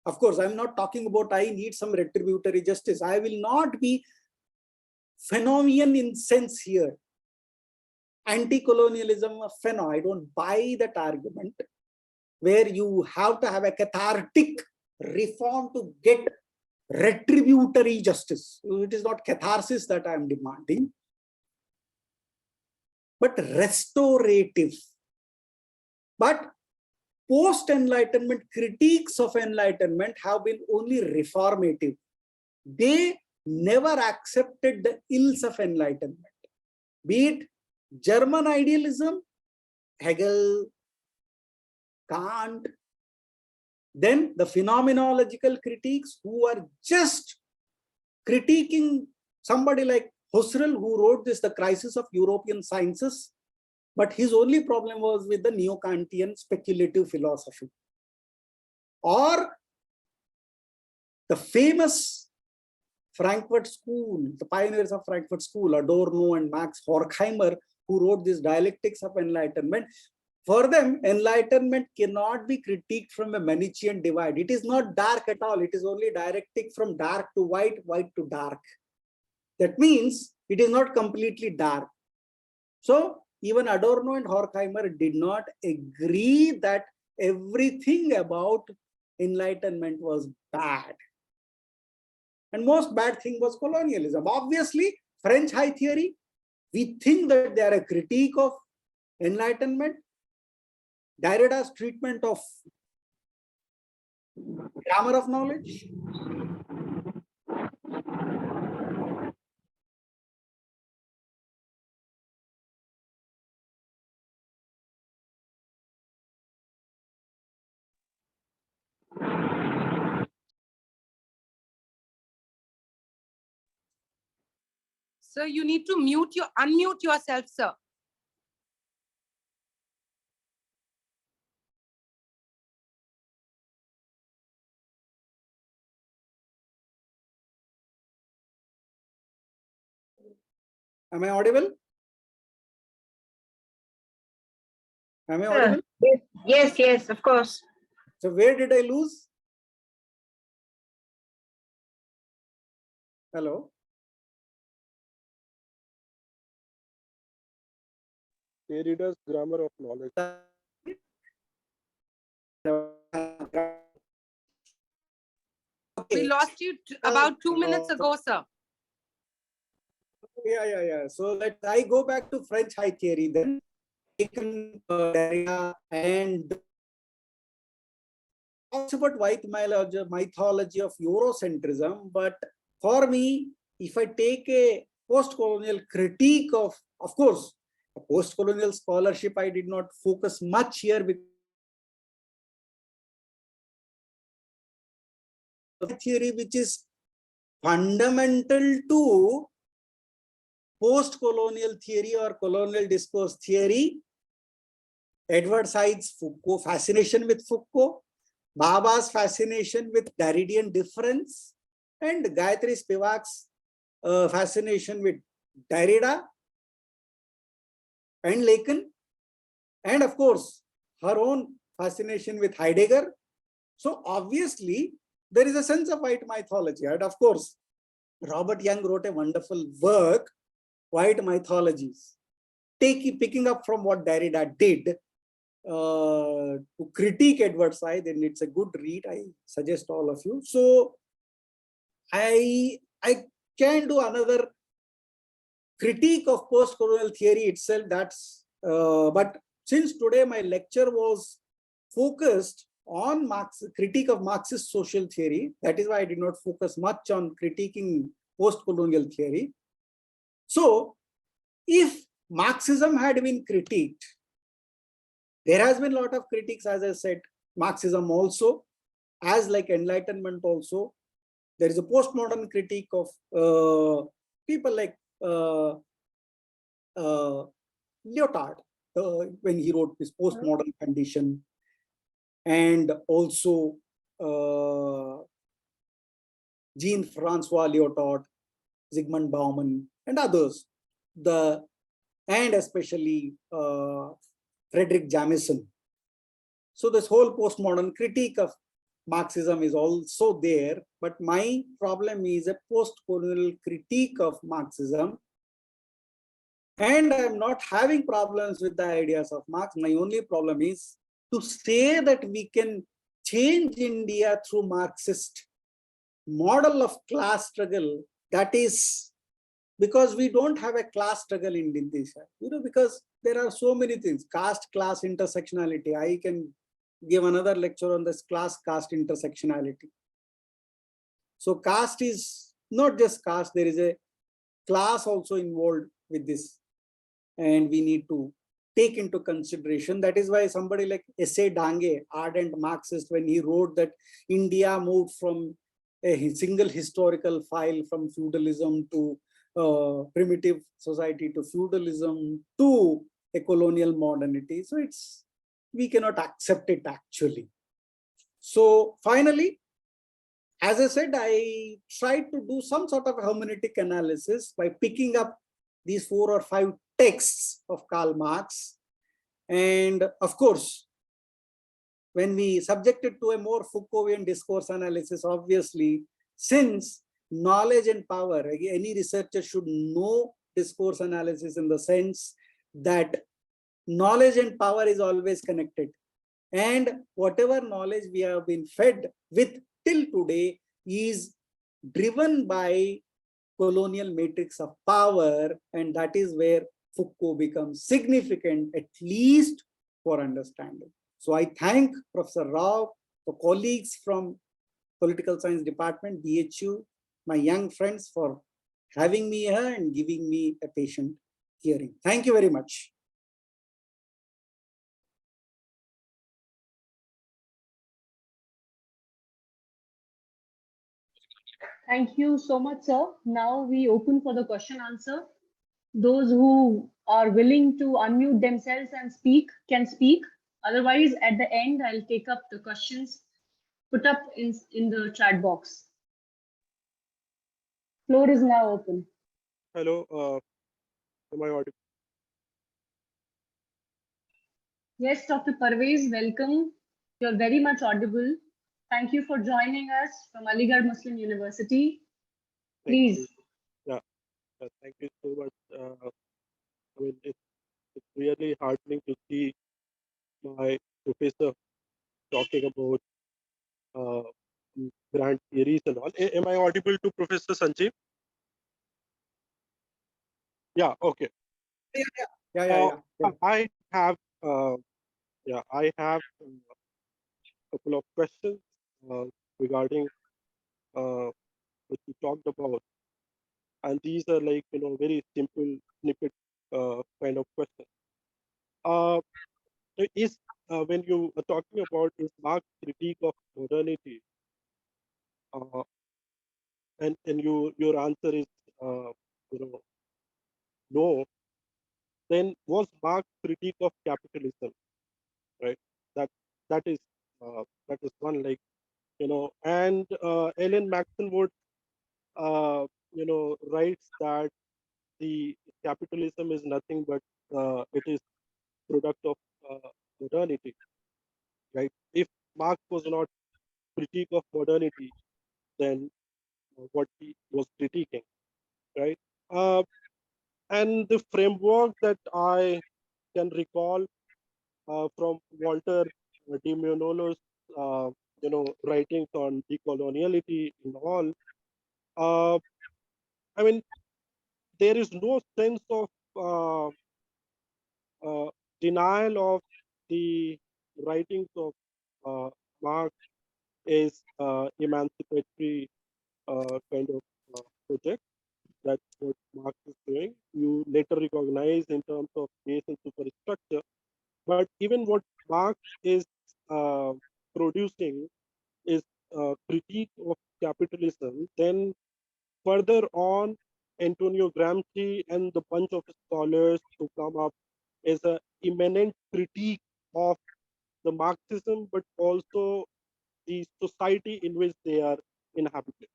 B: Of course, I'm not talking about I need some retributory justice. I will not be phenomenon in sense here. Anti-colonialism of pheno. I don't buy that argument where you have to have a cathartic reform to get retributory justice. It is not catharsis that I am demanding, but restorative. But post-enlightenment critiques of enlightenment have been only reformative. They never accepted the ills of enlightenment, be it German idealism, Hegel, Kant, then the phenomenological critiques who are just critiquing somebody like Husserl, who wrote this, The Crisis of European Sciences, but his only problem was with the neo-Kantian speculative philosophy. Or the famous Frankfurt School, the pioneers of Frankfurt School, Adorno and Max Horkheimer, who wrote this Dialectics of Enlightenment. For them, enlightenment cannot be critiqued from a Manichean divide. It is not dark at all. It is only dialectic from dark to white, white to dark. That means it is not completely dark. So even Adorno and Horkheimer did not agree that everything about enlightenment was bad. And most bad thing was colonialism. Obviously, French high theory, we think that they are a critique of enlightenment. Derrida's treatment of grammar of knowledge.
D: Sir, you need to unmute yourself, sir.
B: Am I audible? Am I audible?
C: Yes, yes, of course.
B: So where did I lose? Hello?
E: Derrida's grammar of knowledge.
D: We lost you about 2 minutes ago, sir.
B: Yeah. So I go back to French high theory then. Taken Derrida and also about white mythology of Eurocentrism. But for me, if I take a post-colonial critique of course, a post-colonial scholarship, I did not focus much here because theory which is fundamental to post-colonial theory or colonial discourse theory. Edward Said's Foucault, fascination with Foucault, Bhabha's fascination with Derridean difference, and Gayatri Spivak's fascination with Derrida and Lacan, and of course, her own fascination with Heidegger. So obviously, there is a sense of white mythology. And of course, Robert Young wrote a wonderful work, White Mythologies, picking up from what Derrida did to critique Edward Said, and it's a good read. I suggest all of you. So I can do another critique of post-colonial theory itself. That's but since today my lecture was focused on critique of Marxist social theory, that is why I did not focus much on critiquing post-colonial theory. So if Marxism had been critiqued, there has been a lot of critiques, as I said, Marxism also, as like Enlightenment also. There is a postmodern critique of people like Lyotard, when he wrote this postmodern condition, and also Jean-Francois Lyotard, Zygmunt Bauman, and others, and especially Frederick Jamison. So this whole postmodern critique of Marxism is also there, but my problem is a post-colonial critique of Marxism. And I'm not having problems with the ideas of Marx. My only problem is to say that we can change India through Marxist model of class struggle. That is because we don't have a class struggle in India, because there are so many things, caste, class, intersectionality. I can give another lecture on this class-caste intersectionality. So caste is not just caste, there is a class also involved with this. And we need to take into consideration. That is why somebody like S.A. Dange, ardent Marxist, when he wrote that India moved from a single historical file from feudalism to primitive society to feudalism to a colonial modernity. So we cannot accept it actually. So finally, as I said, I tried to do some sort of hermeneutic analysis by picking up these 4 or 5 texts of Karl Marx. And of course, when we subject it to a more Foucaultian discourse analysis, obviously, since knowledge and power, any researcher should know discourse analysis in the sense that knowledge and power is always connected. And whatever knowledge we have been fed with till today is driven by colonial matrix of power, and that is where Foucault becomes significant, at least for understanding. So I thank Professor Rao, the colleagues from Political Science Department, BHU, my young friends for having me here and giving me a patient hearing. Thank you very much.
A: Thank you so much, sir. Now we open for the question answer. Those who are willing to unmute themselves and speak can speak. Otherwise, at the end, I'll take up the questions put up in the chat box. Floor is now open.
E: Hello, am I audible?
A: Yes, Dr. Parvez, welcome. You're very much audible. Thank you for joining us from Aligarh Muslim University. Please.
E: Thank you so much. I mean, it's really heartening to see my professor talking about grand theories and all. Am I audible to Professor Sanjeev? Yeah. Okay.
B: Yeah.
E: I have a couple of questions regarding what you talked about, and these are like very simple snippet kind of questions. Is when you are talking about is Marx critique of modernity, and your answer is no, then was Marx critique of capitalism, right? That that is one, like and Ellen Maxon Wood writes that the capitalism is nothing but it is product of modernity, right? If Marx was not critique of modernity, then what he was critiquing, right? And the framework that I can recall from Walter de Monolo's writings on decoloniality and all, I mean, there is no sense of denial of the writings of Marx is emancipatory kind of project. That's what Marx is doing. You later recognize in terms of base and superstructure, but even what Marx is producing is critique of capitalism. Then further on, Antonio Gramsci and the bunch of scholars who come up is an immanent critique of the Marxism, but also the society in which they are inhabited,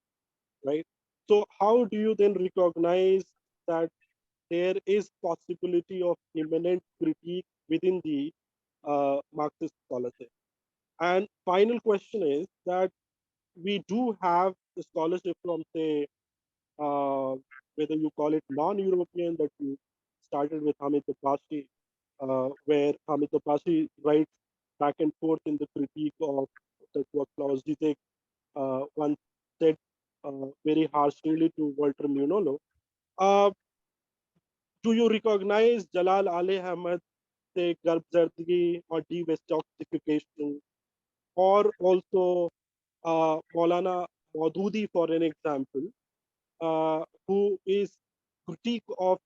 E: right? So how do you then recognize that there is possibility of immanent critique within the Marxist scholarship? And final question is that we do have the scholarship from, say, whether you call it non-European, that you started with Hamid Abbasi, where Hamid Abbasi writes back and forth in the critique of that what Klaus Zizek once said very harshly to Walter Mignolo. Do you recognize Jalal Ali Ahmed, say, Garbzardgi or de-Westoxification or also Maulana Maududi, for an example, who is critique of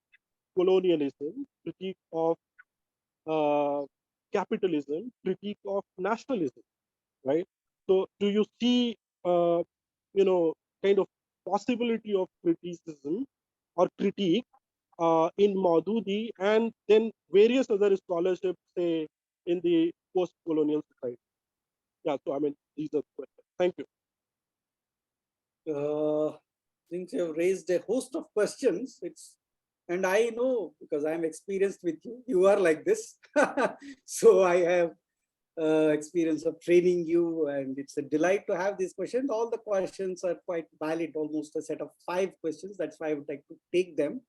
E: colonialism, critique of capitalism, critique of nationalism, right? So, do you see, kind of possibility of criticism or critique in Maududi and then various other scholarships, say, in the post-colonial society? Yeah, so I mean, these are the questions. Thank you.
B: Since you have raised a host of questions, and I know because I'm experienced with you, you are like this. So I have experience of training you, and it's a delight to have these questions. All the questions are quite valid, almost a set of 5 questions. That's why I would like to take them.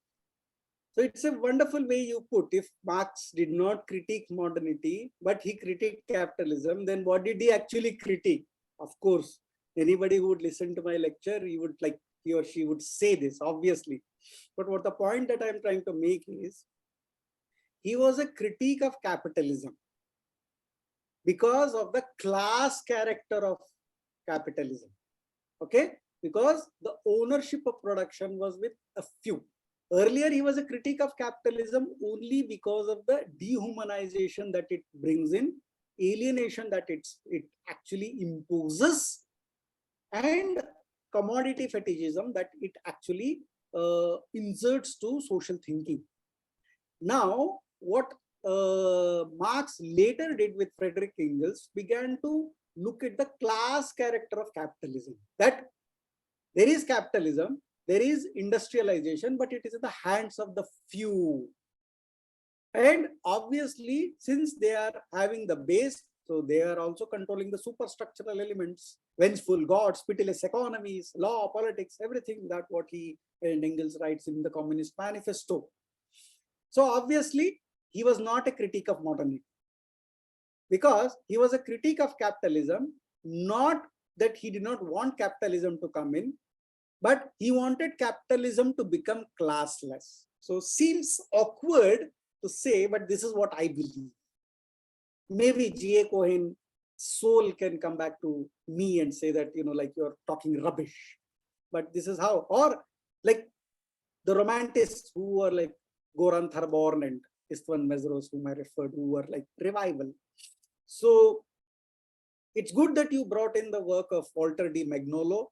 B: So it's a wonderful way you put. If Marx did not critique modernity, but he critiqued capitalism, then what did he actually critique? Of course, anybody who would listen to my lecture, he or she would say this, obviously. But what the point that I'm trying to make is, he was a critique of capitalism because of the class character of capitalism. Okay? Because the ownership of production was with a few. Earlier, he was a critique of capitalism only because of the dehumanization that it brings in, alienation that it actually imposes, and commodity fetishism that it actually inserts to social thinking. Now, what Marx later did with Frederick Engels began to look at the class character of capitalism. That there is capitalism, there is industrialization, but it is in the hands of the few. And obviously, since they are having the base, so they are also controlling the superstructural elements, vengeful gods, pitiless economies, law, politics, everything that what he and Engels writes in the Communist Manifesto. So obviously, he was not a critique of modernity, because he was a critique of capitalism, not that he did not want capitalism to come in, but he wanted capitalism to become classless. So seems awkward to say, but this is what I believe. Maybe G.A. Cohen soul can come back to me and say that, like you're talking rubbish, but this is how. Or like the romantics who were like Goran Tharborn and Istvan Mesros, whom I referred, who were like revival. So it's good that you brought in the work of Walter D. Magnolo.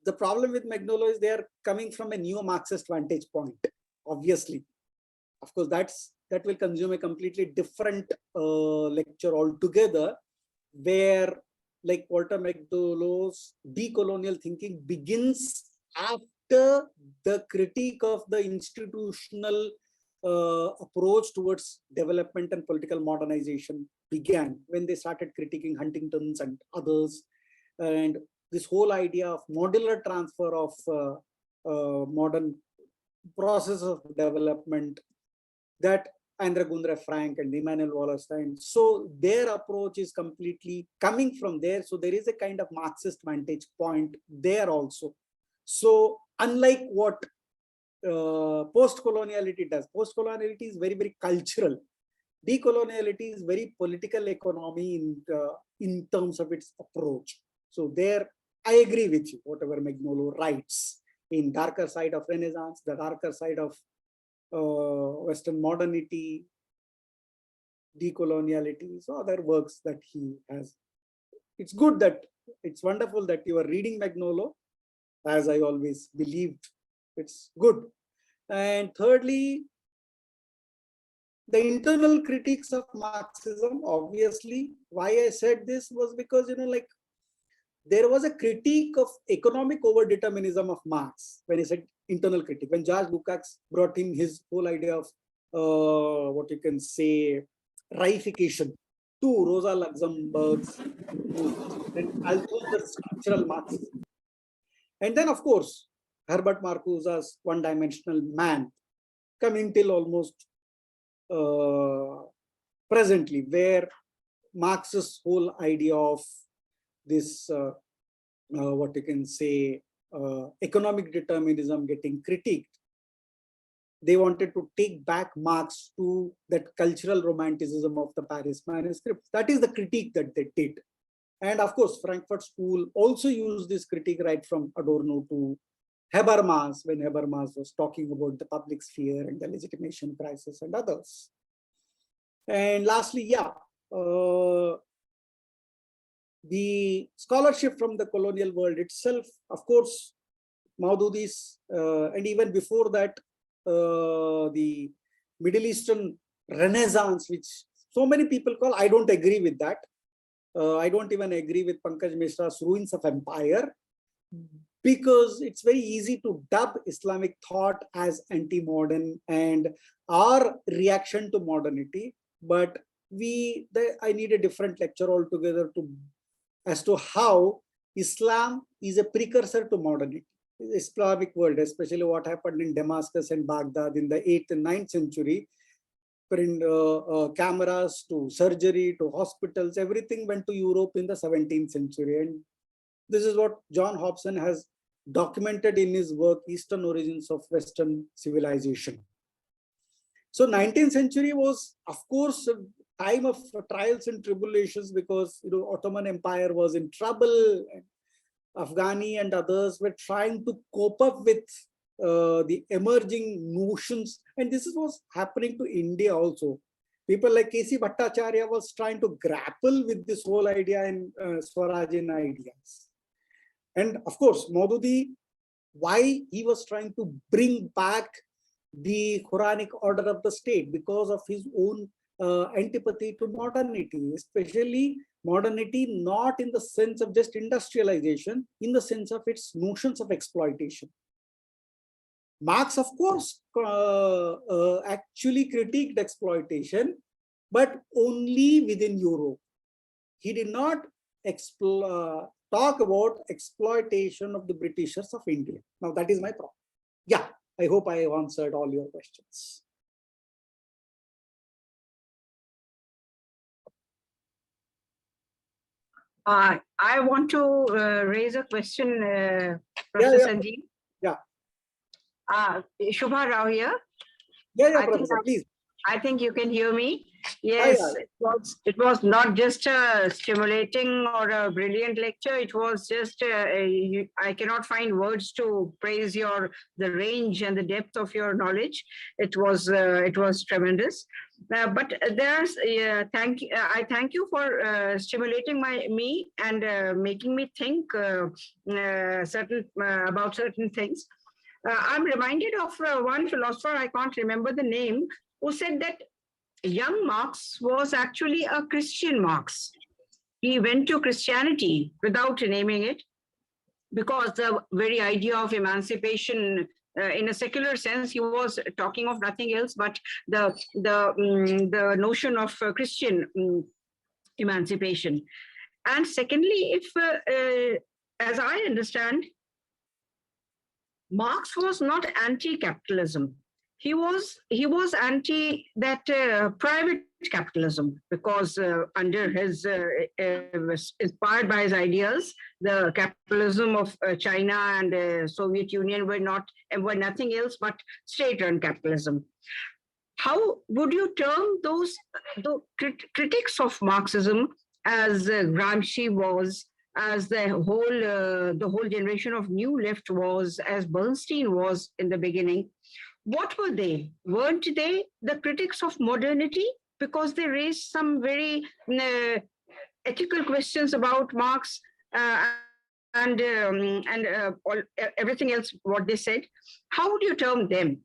B: The problem with Magnolo is they are coming from a neo-Marxist vantage point, obviously. Of course, that will consume a completely different lecture altogether, where like Walter Magnolo's decolonial thinking begins after the critique of the institutional approach towards development and political modernization began, when they started critiquing Huntington's and others, and this whole idea of modular transfer of modern process of development, that Andre Gundre Frank and Immanuel Wallerstein. So their approach is completely coming from there. So there is a kind of Marxist vantage point there also. So unlike what post-coloniality does, post-coloniality is very, very cultural. Decoloniality is very political economy in terms of its approach. So there, I agree with you, whatever Magnolo writes in darker side of Renaissance, the darker side of Western modernity, decoloniality, so other works that he has. It's good that, it's wonderful that you are reading Magnolo, as I always believed. It's good. And thirdly, the internal critiques of Marxism, obviously, why I said this was because, like, there was a critique of economic overdeterminism of Marx when he said internal critique. When George Lukács brought in his whole idea of what you can say, reification to Rosa Luxemburg's and also the structural Marxism. And then, of course, Herbert Marcuse's one-dimensional man, coming till almost presently, where Marx's whole idea of this, what you can say, economic determinism getting critiqued. They wanted to take back Marx to that cultural romanticism of the Paris manuscripts. That is the critique that they did. And of course, Frankfurt School also used this critique right from Adorno to Habermas, when Habermas was talking about the public sphere and the legitimation crisis and others. And lastly, yeah, the scholarship from the colonial world itself, of course, Maududi's, and even before that, the Middle Eastern Renaissance, which so many people call, I don't agree with that. I don't even agree with Pankaj Mishra's Ruins of Empire, because it's very easy to dub Islamic thought as anti-modern and our reaction to modernity. But I need a different lecture altogether as to how Islam is a precursor to modernity. The Islamic world, especially what happened in Damascus and Baghdad in the 8th and 9th century, cameras to surgery to hospitals, everything went to Europe in the 17th century. And this is what John Hobson has documented in his work, Eastern Origins of Western Civilization. So 19th century was, of course, a time of trials and tribulations, because Ottoman Empire was in trouble, and Afghani and others were trying to cope up with the emerging notions, and this was happening to India also. People like K.C. Bhattacharya was trying to grapple with this whole idea and Swarajin ideas. And of course, Maududi, why he was trying to bring back the Quranic order of the state, because of his own antipathy to modernity, especially modernity not in the sense of just industrialization, in the sense of its notions of exploitation. Marx, of course, actually critiqued exploitation, but only within Europe. He did not talk about exploitation of the Britishers of India. Now, that is my problem. Yeah, I hope I have answered all your questions.
C: I want to raise a question, Professor Sanjeev.
B: Yeah.
C: Shubha Rao here.
B: Yeah, Professor, please.
C: I think you can hear me. Yes, it was not just a stimulating or a brilliant lecture. It was just, I cannot find words to praise the range and the depth of your knowledge. It was tremendous. But there's, I thank you for stimulating me and making me think about certain things. I'm reminded of one philosopher, I can't remember the name, who said that young Marx was actually a Christian Marx. He went to Christianity without naming it, because the very idea of emancipation in a secular sense, he was talking of nothing else but the notion of Christian emancipation. And secondly, if, as I understand, Marx was not anti-capitalism. He was anti that private capitalism, because under his inspired by his ideas, the capitalism of China and Soviet Union were nothing else but state-run capitalism. How would you term the critics of Marxism, as Gramsci was, as the whole generation of New Left was, as Bernstein was in the beginning? What were they? Weren't they the critics of modernity? Because they raised some very ethical questions about Marx and everything else, what they said. How would you term them?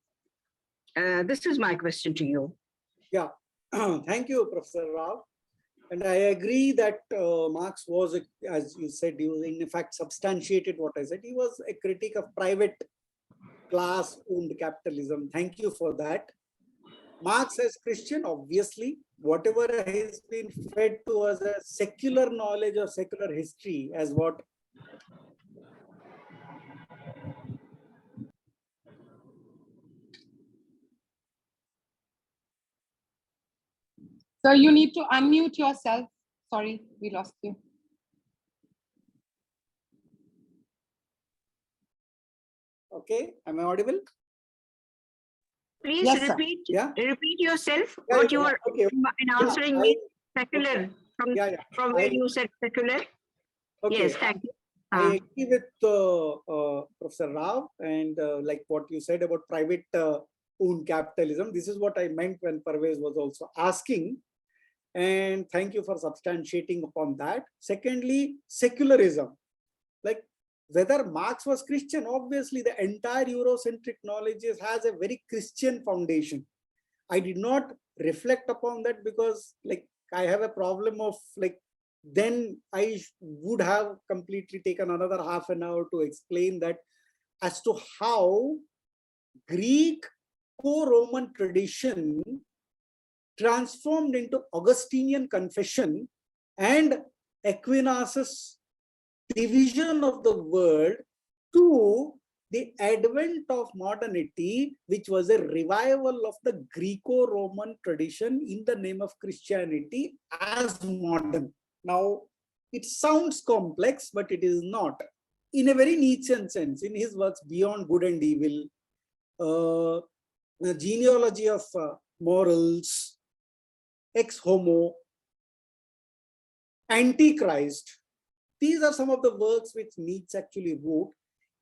C: This is my question to you.
B: Yeah, thank you, Professor Rao. And I agree that Marx was, as you said, he was in fact substantiated what I said. He was a critic of private class-owned capitalism. Thank you for that. Marx as Christian, obviously, whatever has been fed to us as secular knowledge or secular history, as what
D: So you need to unmute yourself. Sorry, we lost you.
B: Okay, am I audible?
C: Please
D: Yes,
C: repeat yourself,
B: Yeah,
C: what you were
B: okay.
C: in answering me, secular, from where you said secular.
B: Okay.
C: Yes, thank you.
B: I agree with Professor Rao and like what you said about private owned capitalism. This is what I meant when Parvez was also asking. And thank you for substantiating upon that. Secondly, secularism. Like whether Marx was Christian, obviously the entire Eurocentric knowledge has a very Christian foundation. I did not reflect upon that because like I have a problem of like, then I would have completely taken another half an hour to explain that as to how Greek co-Roman tradition transformed into Augustinian confession and Aquinas' division of the world to the advent of modernity, which was a revival of the Greco-Roman tradition in the name of Christianity as modern. Now, it sounds complex, but it is not. In a very Nietzschean sense, in his works Beyond Good and Evil, the genealogy of morals, ex homo, Antichrist, these are some of the works which Nietzsche actually wrote.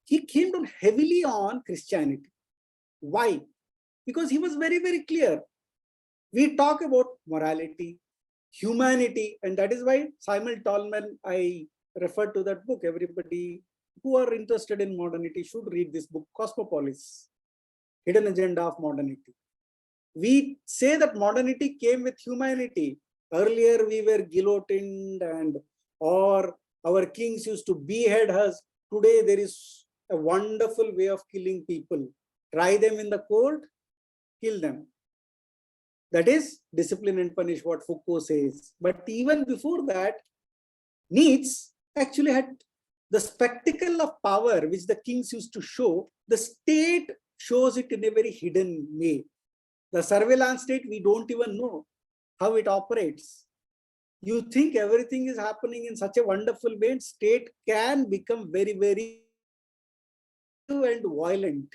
B: He came down heavily on Christianity. Why? Because he was very, very clear. We talk about morality, humanity, and that is why Simon Tolman, I refer to that book. Everybody who are interested in modernity should read this book, Cosmopolis, Hidden Agenda of Modernity. We say that modernity came with humanity. Earlier we were guillotined and or our kings used to behead us. Today there is a wonderful way of killing people. Try them in the court, kill them. That is discipline and punish, what Foucault says. But even before that, Nietzsche actually had the spectacle of power which the kings used to show. The state shows it in a very hidden way. The surveillance state, we don't even know how it operates. You think everything is happening in such a wonderful way, and state can become very, very and violent.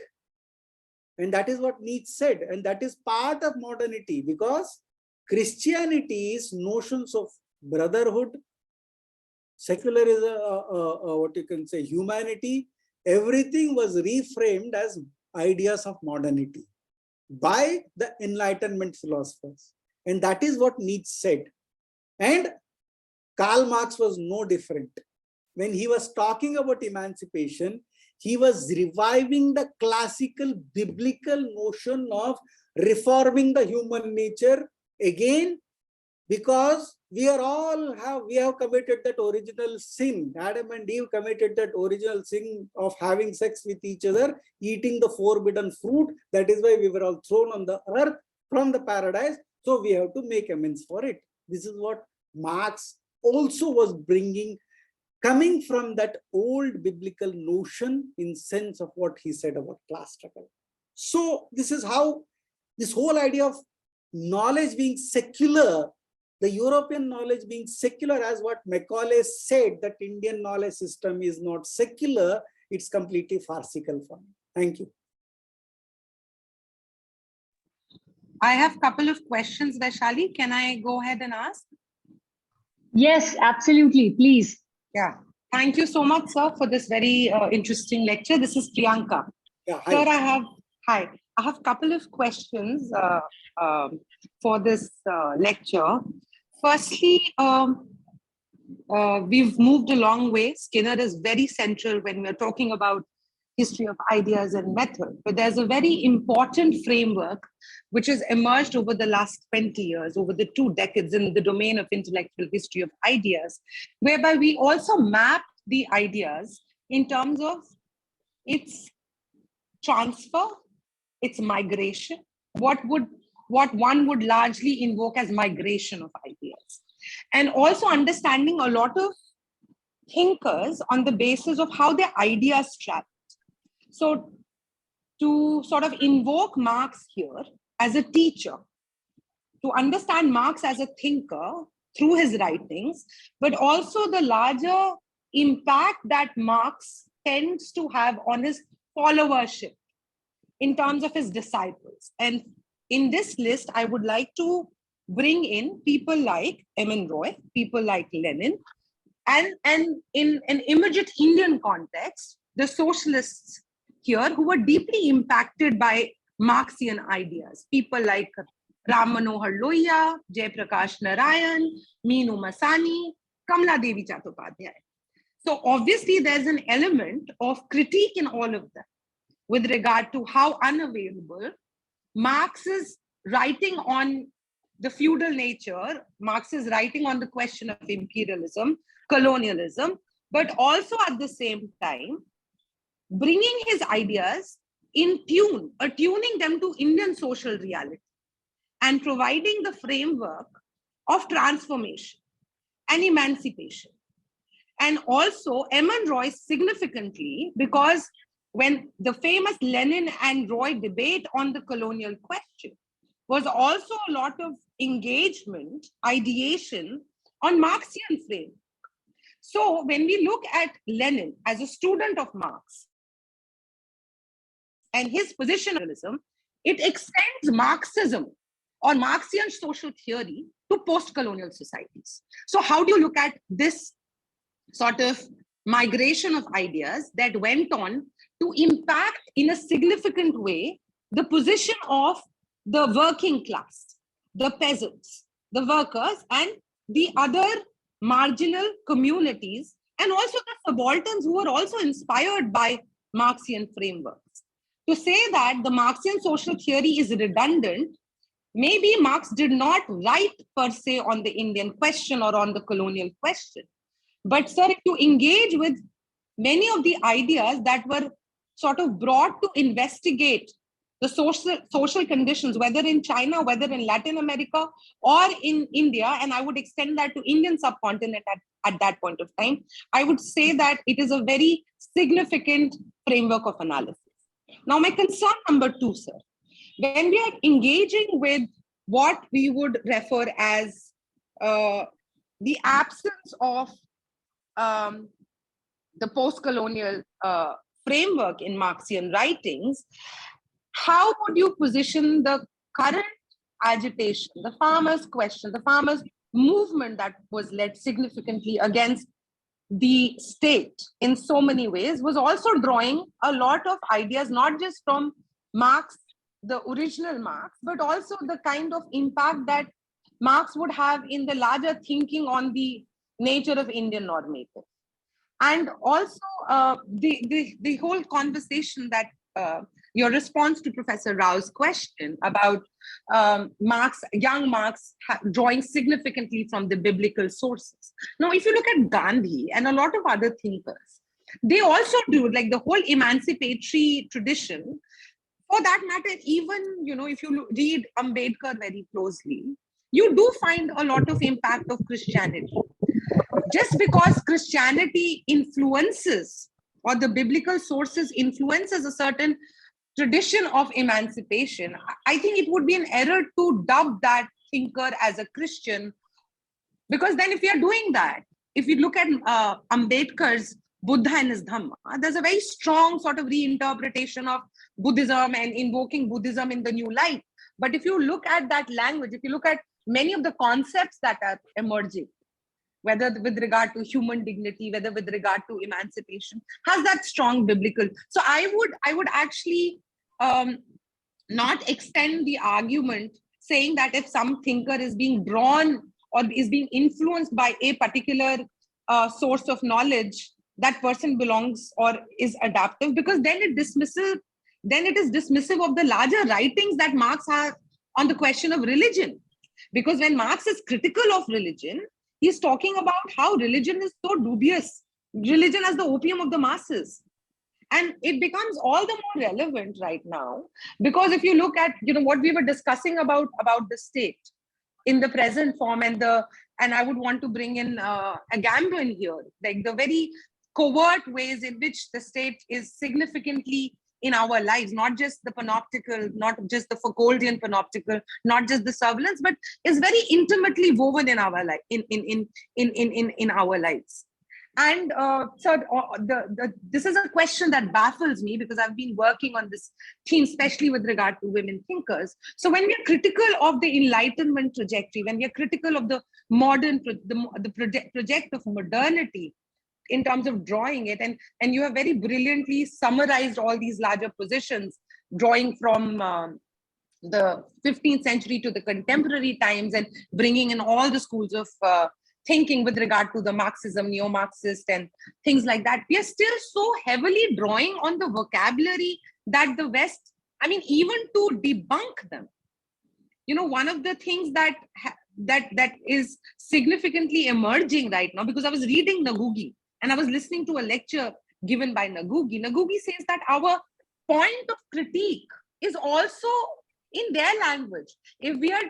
B: And that is what Nietzsche said. And that is part of modernity, because Christianity's notions of brotherhood, secularism, what you can say, humanity, everything was reframed as ideas of modernity by the Enlightenment philosophers. And that is what Nietzsche said. And Karl Marx was no different. When he was talking about emancipation, he was reviving the classical biblical notion of reforming the human nature again, because we have committed that original sin. Adam and Eve committed that original sin of having sex with each other, eating the forbidden fruit. That is why we were all thrown on the earth from the paradise. So we have to make amends for it. This is what Marx also was bringing, coming from that old biblical notion in sense of what he said about class struggle. So this is how this whole idea of knowledge being secular, the European knowledge being secular, as what Macaulay said, that Indian knowledge system is not secular, it's completely farcical for me. Thank you.
D: I have a couple of questions, Vaishali. Can I go ahead and ask?
A: Yes, absolutely. Please.
D: Yeah. Thank you so much, sir, for this very interesting lecture. This is Priyanka.
B: Yeah, hi.
D: Sir, I have a couple of questions for this lecture. Firstly, we've moved a long way. Skinner is very central when we're talking about history of ideas and method. But there's a very important framework which has emerged over the last 20 years, over the 2 decades in the domain of intellectual history of ideas, whereby we also map the ideas in terms of its transfer, its migration, what one would largely invoke as migration of ideas. And also understanding a lot of thinkers on the basis of how their ideas travel. So to sort of invoke Marx here as a teacher, to understand Marx as a thinker through his writings, but also the larger impact that Marx tends to have on his followership in terms of his disciples. And in this list, I would like to bring in people like Emin Roy, people like Lenin, And in an immediate Indian context, the socialists here who were deeply impacted by Marxian ideas, people like Ram Manohar Lohia, Jayaprakash Narayan, Meenu Masani, Kamla Devi Chattopadhyay. So obviously there's an element of critique in all of them with regard to how unavailable Marx's writing on the feudal nature, Marx's writing on the question of imperialism, colonialism, but also at the same time, bringing his ideas in tune, attuning them to Indian social reality and providing the framework of transformation and emancipation. And also Eamon Roy significantly, because when the famous Lenin and Roy debate on the colonial question was also a lot of engagement, ideation on Marxian frame. So when we look at Lenin as a student of Marx and his position on Marxism, it extends Marxism or Marxian social theory to post-colonial societies. So how do you look at this sort of migration of ideas that went on to impact in a significant way the position of the working class, the peasants, the workers, and the other marginal communities, and also the subalterns who were also inspired by Marxian frameworks? To say that the Marxian social theory is redundant, maybe Marx did not write per se on the Indian question or on the colonial question. But sir, if you engage with many of the ideas that were sort of brought to investigate the social conditions, whether in China, whether in Latin America or in India, and I would extend that to Indian subcontinent at that point of time, I would say that it is a very significant framework of analysis. Now, my concern number two, sir, when we are engaging with what we would refer as the absence of the post-colonial framework in Marxian writings, how would you position the current agitation, the farmers' question, the farmers' movement that was led significantly against the state in so many ways, was also drawing a lot of ideas, not just from Marx, the original Marx, but also the kind of impact that Marx would have in the larger thinking on the nature of Indian normative. And also the whole conversation that your response to Professor Rao's question about Marx, young Marx drawing significantly from the biblical sources. Now, if you look at Gandhi and a lot of other thinkers, they also do, like the whole emancipatory tradition. For that matter, even, if you read Ambedkar very closely, you do find a lot of impact of Christianity. Just because Christianity influences, or the biblical sources influences a certain tradition of emancipation, I think it would be an error to dub that thinker as a Christian, because then if we are doing that, if we look at Ambedkar's Buddha and his Dhamma, there's a very strong sort of reinterpretation of Buddhism and invoking Buddhism in the new light. But if you look at that language, if you look at many of the concepts that are emerging, whether with regard to human dignity, whether with regard to emancipation, has that strong biblical. So I would actually not extend the argument saying that if some thinker is being drawn or is being influenced by a particular source of knowledge, that person belongs or is adaptive, because then it is dismissive of the larger writings that Marx has on the question of religion. Because when Marx is critical of religion, he's talking about how religion is so dubious, religion as the opium of the masses. And it becomes all the more relevant right now, because if you look at what we were discussing about the state in the present form, and I would want to bring in Agamben here, like the very covert ways in which the state is significantly in our lives, not just the panoptical, not just the Foucauldian panoptical, not just the surveillance, but is very intimately woven in our life, in our lives. And this is a question that baffles me because I've been working on this theme, especially with regard to women thinkers. So when we are critical of the Enlightenment trajectory, when we are critical of the modern, project of modernity, in terms of drawing it, and you have very brilliantly summarized all these larger positions, drawing from the 15th century to the contemporary times and bringing in all the schools of thinking with regard to the Marxism, neo-Marxist and things like that. We are still so heavily drawing on the vocabulary that the West, I mean, even to debunk them. You know, one of the things that is significantly emerging right now, because I was reading Nagugi and I was listening to a lecture given by Nagugi. Nagugi says that our point of critique is also in their language. If we are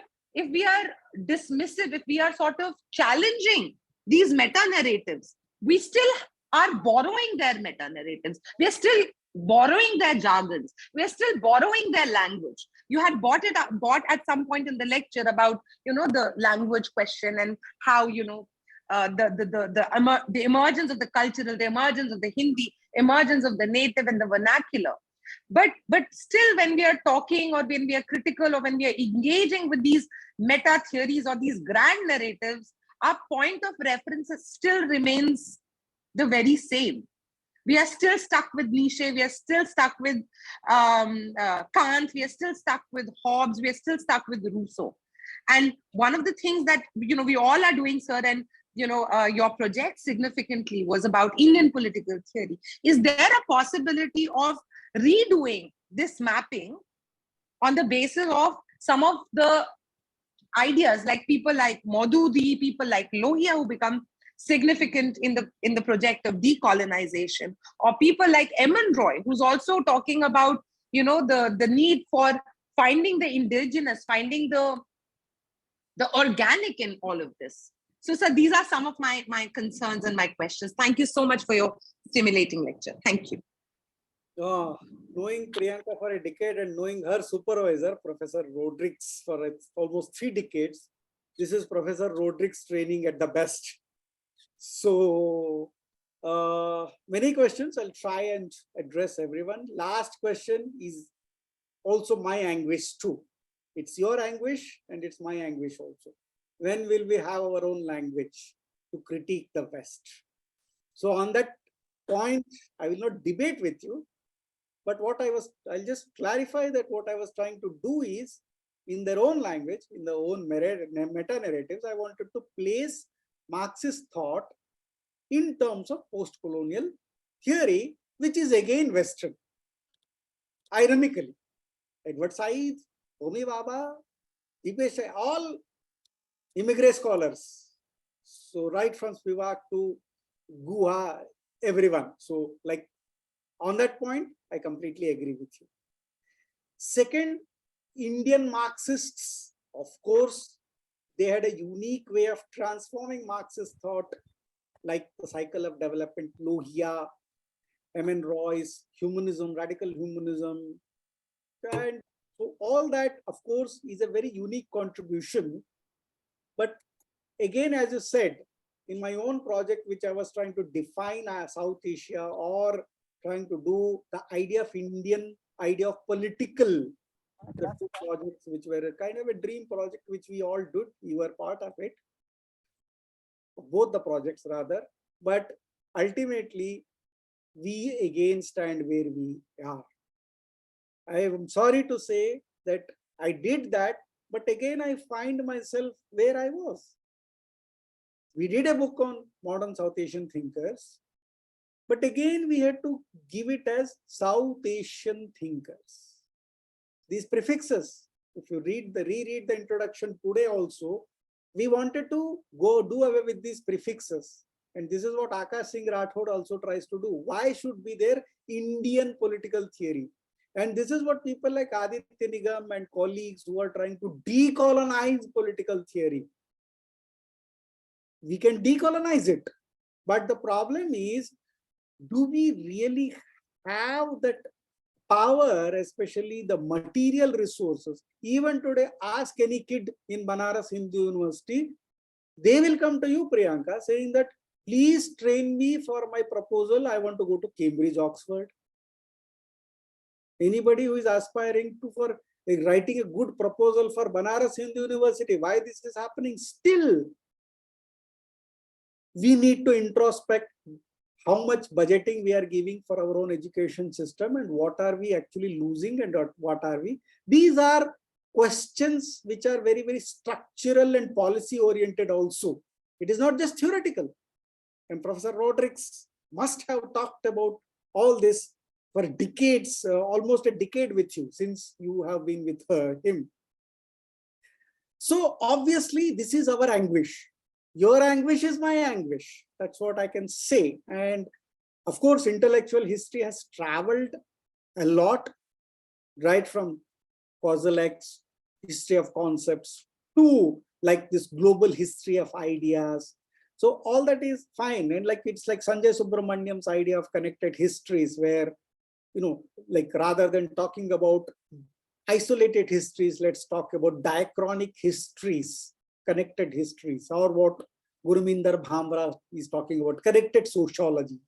D: dismissive, if we are sort of challenging these meta-narratives, we still are borrowing their meta-narratives. We are still borrowing their jargons. We are still borrowing their language. You had bought at some point in the lecture about, you know, the language question and how, you know, the emergence of the cultural, the emergence of the Hindi, emergence of the native and the vernacular. But still, when we are talking or when we are critical or when we are engaging with these meta theories or these grand narratives, our point of reference still remains the very same. We are still stuck with Nietzsche. We are still stuck with Kant. We are still stuck with Hobbes. We are still stuck with Rousseau. And one of the things that, you know, we all are doing, sir, and, you know, your project significantly was about Indian political theory. Is there a possibility of redoing this mapping on the basis of some of the ideas, like people like Maududi, people like Lohia, who become significant in the project of decolonization, or people like Roy, who's also talking about, you know, the need for finding the indigenous, finding the organic in all of this. So, sir, these are some of my concerns and my questions. Thank you so much for your stimulating lecture. Thank you.
B: Knowing Priyanka for a decade and knowing her supervisor, Professor Rodrigues, for almost 3 decades, this is Professor Rodrigues training at the best. So many questions. I'll try and address everyone. Last question is also my anguish too. It's your anguish and it's my anguish also. When will we have our own language to critique the West? So on that point, I will not debate with you. But I'll just clarify that what I was trying to do is, in their own language, in their own meta-narratives, I wanted to place Marxist thought in terms of post-colonial theory, which is again Western. Ironically, Edward Said, Homi Bhabha, Dipesh, all immigrant scholars. So right from Spivak to Guha, everyone. So like on that point, I completely agree with you. Second, Indian Marxists, of course, they had a unique way of transforming Marxist thought, like the cycle of development, Lohia, Roy's humanism, radical humanism. And so all that, of course, is a very unique contribution. But again, as you said, in my own project, which I was trying to define as South Asia, or trying to do the idea of Indian, idea of political, the 2 projects which were a kind of a dream project, which we all did. You were part of it, both the projects rather. But ultimately, we again stand where we are. I am sorry to say that I did that, but again, I find myself where I was. We did a book on modern South Asian thinkers, but again, we had to give it as South Asian thinkers. These prefixes, if you reread the introduction today also, we wanted to do away with these prefixes. And this is what Akash Singh Rathod also tries to do. Why should be there Indian political theory? And this is what people like Aditya Nigam and colleagues who are trying to decolonize political theory. We can decolonize it. But the problem is, do we really have that power, especially the material resources? Even today, ask any kid in Banaras Hindu University, they will come to you, Priyanka, saying that Please train me for my proposal. I want to go to Cambridge, Oxford. Anybody who is aspiring to for writing a good proposal for Banaras Hindu University, why this is happening? Still, we need to introspect how much budgeting we are giving for our own education system and what are we actually losing and what are we. These are questions which are very, very structural and policy oriented also. It is not just theoretical. And Professor Rodrigues must have talked about all this for decades, almost a decade with you, since you have been with him. So obviously this is our anguish. Your anguish is my anguish. That's what I can say. And of course, intellectual history has traveled a lot, right from causal X, history of concepts, to like this global history of ideas. So all that is fine. And like it's like Sanjay Subramaniam's idea of connected histories, where, you know, like rather than talking about isolated histories, let's talk about diachronic histories, connected histories, or what Guruminder Bhamra is talking about, connected sociology.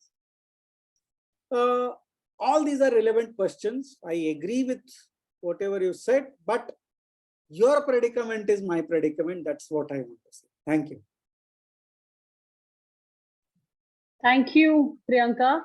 B: All these are relevant questions. I agree with whatever you said, but your predicament is my predicament. That's what I want to say. Thank you.
A: Thank you, Priyanka.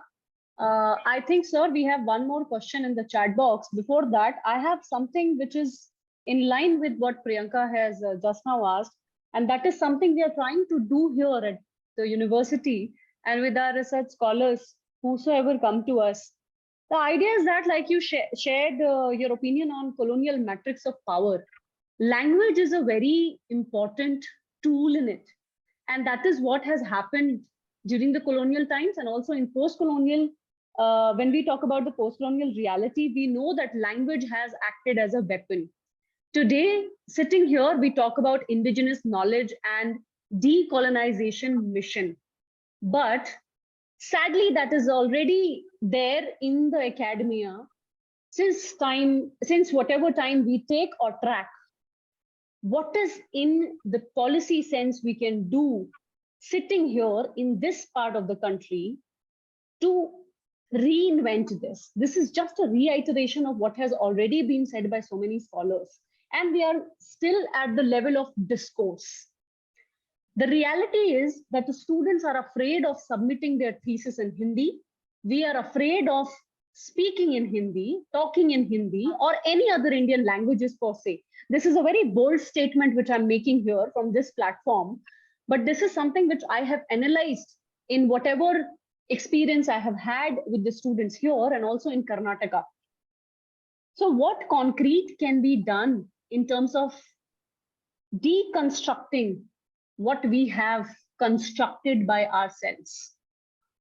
A: I think, sir, we have one more question in the chat box. Before that, I have something which is in line with what Priyanka has just now asked. And that is something we are trying to do here at the university and with our research scholars, whosoever come to us. The idea is that, like you shared your opinion on colonial matrix of power, language is a very important tool in it. And that is what has happened during the colonial times and also in post-colonial. When we talk about the post-colonial reality, we know that language has acted as a weapon. Today, sitting here, we talk about indigenous knowledge and decolonization mission. But sadly, that is already there in the academia since whatever time we take or track. What is in the policy sense we can do sitting here in this part of the country to reinvent this? This is just a reiteration of what has already been said by so many scholars. And we are still at the level of discourse. The reality is that the students are afraid of submitting their thesis in Hindi. We are afraid of speaking in Hindi, talking in Hindi, or any other Indian languages per se. This is a very bold statement which I'm making here from this platform, but this is something which I have analyzed in whatever experience I have had with the students here and also in Karnataka. So what concrete can be done in terms of deconstructing what we have constructed by ourselves,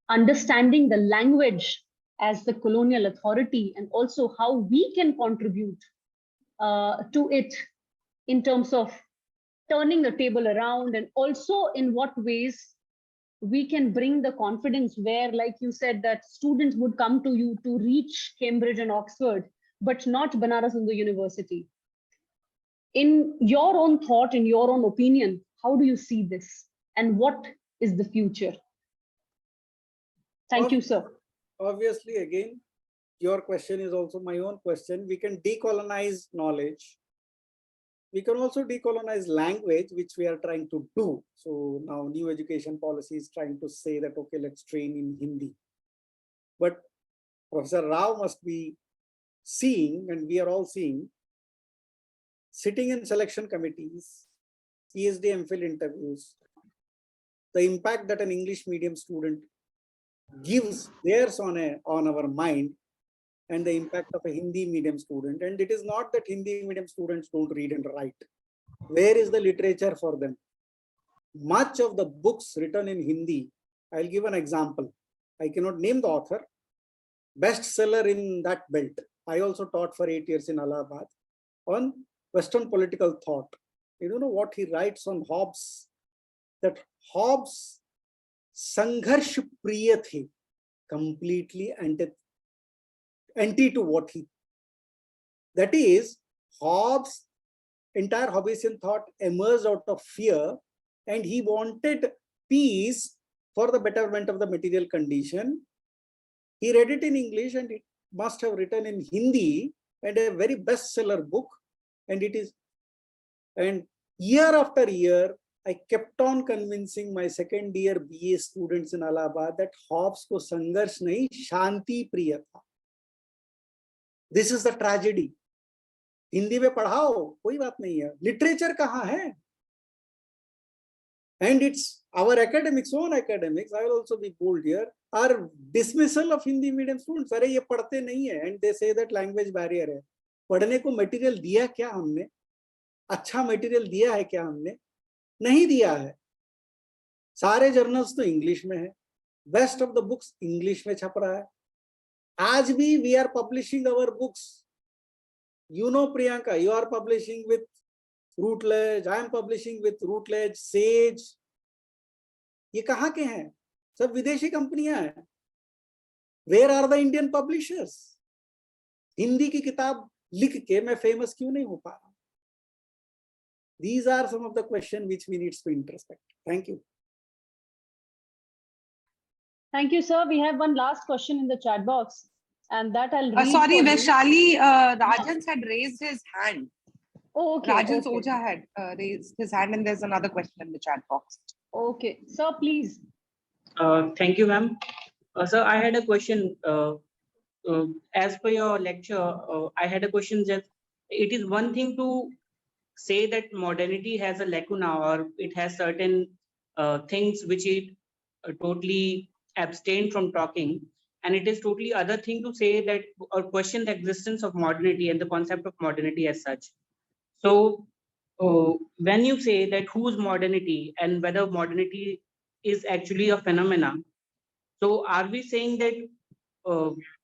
A: understanding the language as the colonial authority, and also how we can contribute to it in terms of turning the table around, and also in what ways we can bring the confidence where, like you said, that students would come to you to reach Cambridge and Oxford, but not Banaras Hindu University. In your own thought, in your own opinion, how do you see this? And what is the future? Thank you, sir.
B: Obviously, again, your question is also my own question. We can decolonize knowledge. We can also decolonize language, which we are trying to do. So now new education policy is trying to say that, okay, let's train in Hindi. But Professor Rao must be seeing, and we are all seeing, sitting in selection committees, PhD MPhil interviews, the impact that an English medium student gives theirs on our mind, and the impact of a Hindi medium student. And it is not that Hindi medium students don't read and write. Where is the literature for them? Much of the books written in Hindi, I'll give an example. I cannot name the author. Bestseller in that belt. I also taught for 8 years in Allahabad on Western political thought. You don't know what he writes on Hobbes, that Hobbes Sangharsh Priya the, completely anti to what he, that is, Hobbes' entire Hobbesian thought emerged out of fear, and he wanted peace for the betterment of the material condition. He read it in English and it must have written in Hindi, and a very bestseller book. And it is, and year after year, I kept on convincing my second year BA students in Allahabad that Hobbes ko sangharsh nahi, shanti priya tha. This is the tragedy. Hindi में पढ़ाओ, कोई बात नहीं है, literature कहाँ है? And it's our academics, own academics, I will also be bold here, are dismissal of Hindi medium students. अरे ये पढ़ते नहीं है, and they say that language barrier है. पढ़ने को मटेरियल दिया क्या हमने? अच्छा मटेरियल दिया है क्या हमने? नहीं दिया है. सारे जर्नल्स तो इंग्लिश में है, best of the books English में छप रहा है. आज भी we are publishing our books. You know, Priyanka, you are publishing with Routledge, I am publishing with Routledge, Sage. ये कहाँ के हैं? सब विदेशी कंपनियां हैं. Where are the Indian publishers? Hindi की किताब लिख के मैं फेमस क्यों नहीं हो पा रहा? These are some of the questions which we need to introspect. Thank you.
A: Thank you, sir. We have one last question in the chat box, and that I'll read.
D: Sorry,
A: for you.
D: Vaishali, Rajans had raised his hand.
A: Oh, okay.
D: Rajans
A: okay.
D: Oja had raised his hand, and there's another question in the chat box.
A: Okay, sir, please.
F: Thank you, ma'am. Sir, I had a question. As per your lecture, I had a question that it is one thing to say that modernity has a lacuna or it has certain things which it totally abstain from talking, and it is totally other thing to say that or question the existence of modernity and the concept of modernity as such. So when you say that whose modernity and whether modernity is actually a phenomena, so are we saying that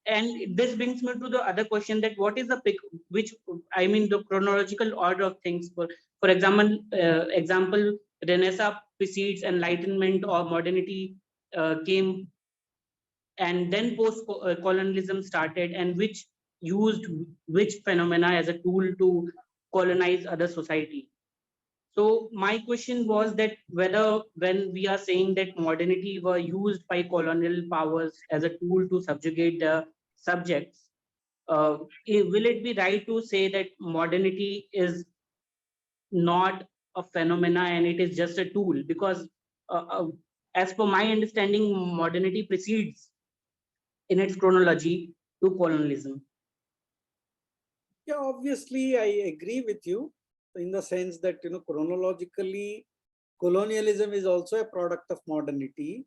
F: and this brings me to the other question that what is the which I mean the chronological order of things. For example, Renaissance precedes Enlightenment or modernity came, and then post-colonialism started, and which used which phenomena as a tool to colonize other society. So my question was that whether when we are saying that modernity were used by colonial powers as a tool to subjugate the subjects, will it be right to say that modernity is not a phenomena and it is just a tool? Because as per my understanding, modernity precedes in its chronology to colonialism.
B: Yeah, obviously I agree with you in the sense that, you know, chronologically, colonialism is also a product of modernity.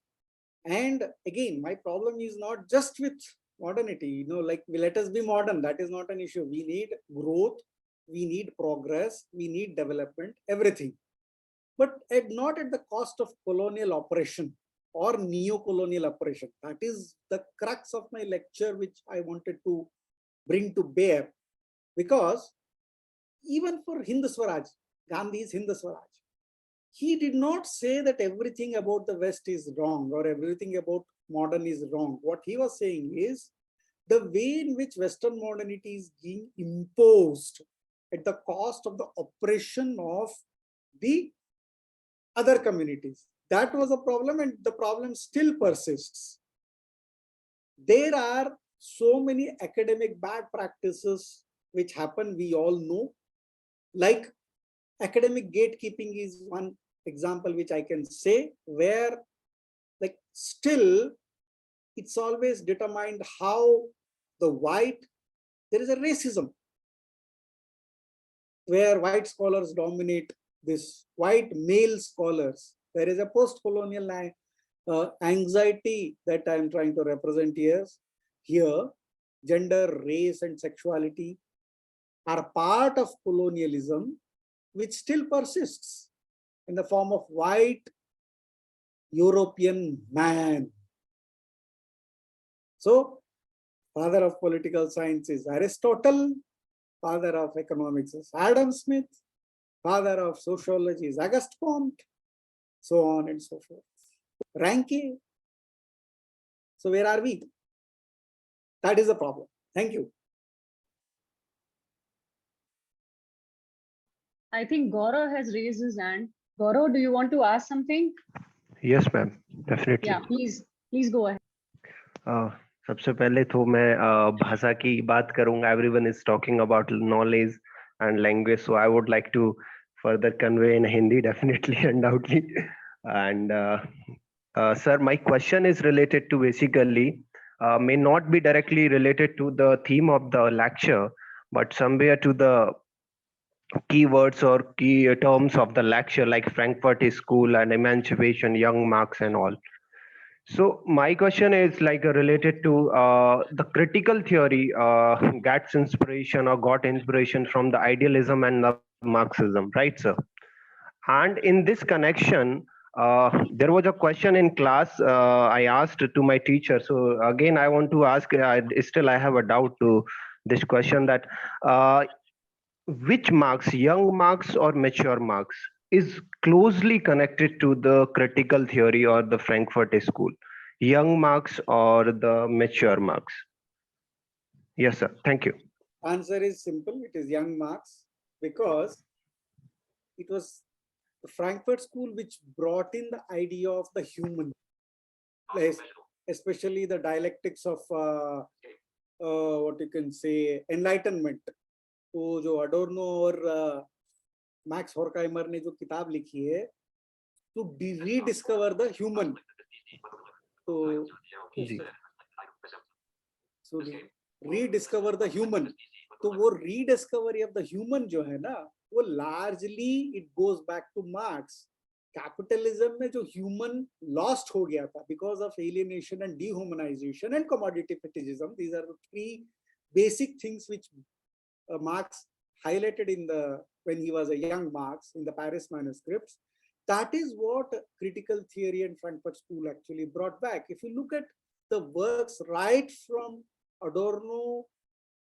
B: And again, my problem is not just with modernity, you know, like let us be modern, that is not an issue. We need growth, we need progress, we need development, everything. But not at the cost of colonial oppression or neo-colonial oppression. That is the crux of my lecture, which I wanted to bring to bear. Because even for Hind Swaraj, Gandhi's Hind Swaraj, he did not say that everything about the West is wrong or everything about modern is wrong. What he was saying is the way in which Western modernity is being imposed at the cost of the oppression of the other communities. That was a problem, and the problem still persists. There are so many academic bad practices which happen, we all know. Like academic gatekeeping is one example which I can say, where like still it's always determined how the white, there is a racism where white scholars dominate this, white male scholars. There is a post-colonial anxiety that I am trying to represent here. Gender, race and sexuality are part of colonialism, which still persists in the form of white European man. So, father of political science is Aristotle, father of economics is Adam Smith, father of sociology is Auguste Comte, so on and so forth. Ranke. So where are we? That is the problem. Thank you.
A: I think Gaurav has raised his hand. Gaurav, do you want to ask something?
G: Yes, ma'am. Definitely.
A: Yeah, please go ahead.
G: सबसे पहले तो मैं भाषा की बात करूंगा. Everyone is talking about knowledge and language, so I would like to further convey in Hindi, definitely, undoubtedly. And sir, my question is related to basically may not be directly related to the theme of the lecture, but somewhere to the keywords or key terms of the lecture, like Frankfurt School and emancipation, young Marx, and all. So my question is like related to the critical theory gets inspiration or got inspiration from the idealism and the Marxism, right, sir? And in this connection, there was a question in class I asked to my teacher. So again, I want to ask. Still, I have a doubt to this question that which Marx, young Marx or mature Marx, is closely connected to the critical theory or the Frankfurt School? Young Marx or the mature Marx? Yes, sir. Thank you.
B: Answer is simple. It is young Marx, because it was the Frankfurt School which brought in the idea of the human, especially the dialectics of what you can say, enlightenment. तो जो अडोर्नो और max हॉर्कहाइमर ने जो किताब लिखी है, to rediscover the human, तो rediscover the human, तो वो rediscovery of the human जो है ना, वो largely it goes back to Marx. Capitalism में जो human lost हो गया था because of alienation and dehumanization and commodity fetishism. These are the three basic things which Marx highlighted in the when he was a young Marx in the Paris manuscripts. That is what critical theory and Frankfurt School actually brought back. If you look at the works right from Adorno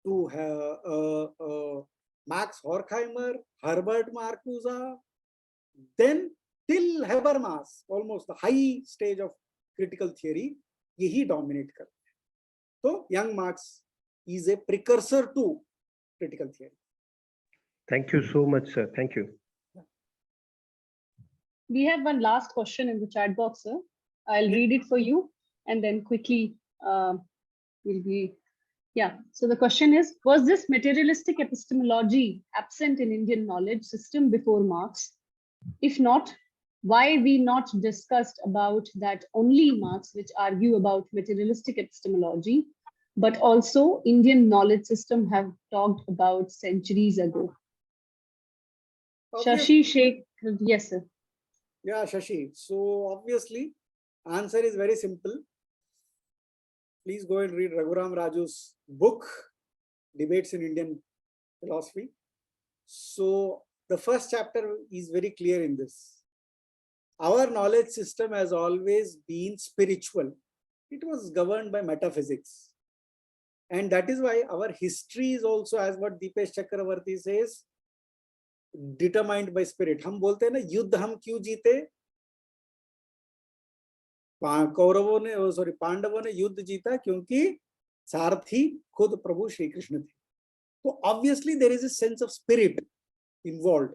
B: to Max Horkheimer, Herbert Marcuse, then till Habermas, almost the high stage of critical theory, यही dominate करते हैं. So young Marx is a precursor to critical theory.
G: Thank you so much, sir. Thank you.
A: We have one last question in the chat box, sir. I'll read it for you and then quickly we'll be. Yeah. So the question is, was this materialistic epistemology absent in Indian knowledge system before Marx? If not, why we not discussed about that only Marx, which argue about materialistic epistemology, but also Indian knowledge system have talked about centuries ago? Okay. Shashi Sheikh, yes, sir.
B: Yeah, Shashi. So obviously, answer is very simple. Please go and read Raghuram Raju's book, Debates in Indian Philosophy. So the first chapter is very clear in this. Our knowledge system has always been spiritual. It was governed by metaphysics. And that is why our history is also, as what Deepesh Chakravarti says, determined by spirit. हम बोलते हैं ना, युद्ध हम क्यों जीते? कौरवों ने, सॉरी, पांडवों ने युद्ध जीता क्योंकि सारथी खुद प्रभु श्री कृष्ण थे. So obviously there is a sense of spirit involved.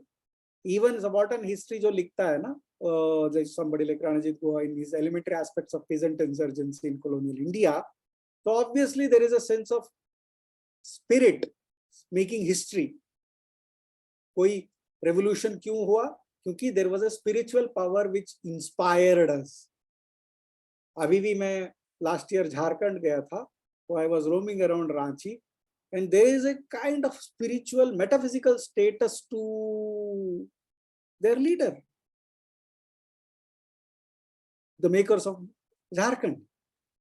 B: Even subaltern history जो लिखता है ना, somebody like Ranajit Guha in his elementary aspects of peasant insurgency in colonial India. So obviously there is a sense of spirit making history. कोई revolution क्यों हुआ? क्योंकि there was a spiritual power which inspired us. अभी भी मैं last year Jharkhand गया था, so I was roaming around Ranchi, and there is a kind of spiritual, metaphysical status to their leader, the makers of Jharkhand.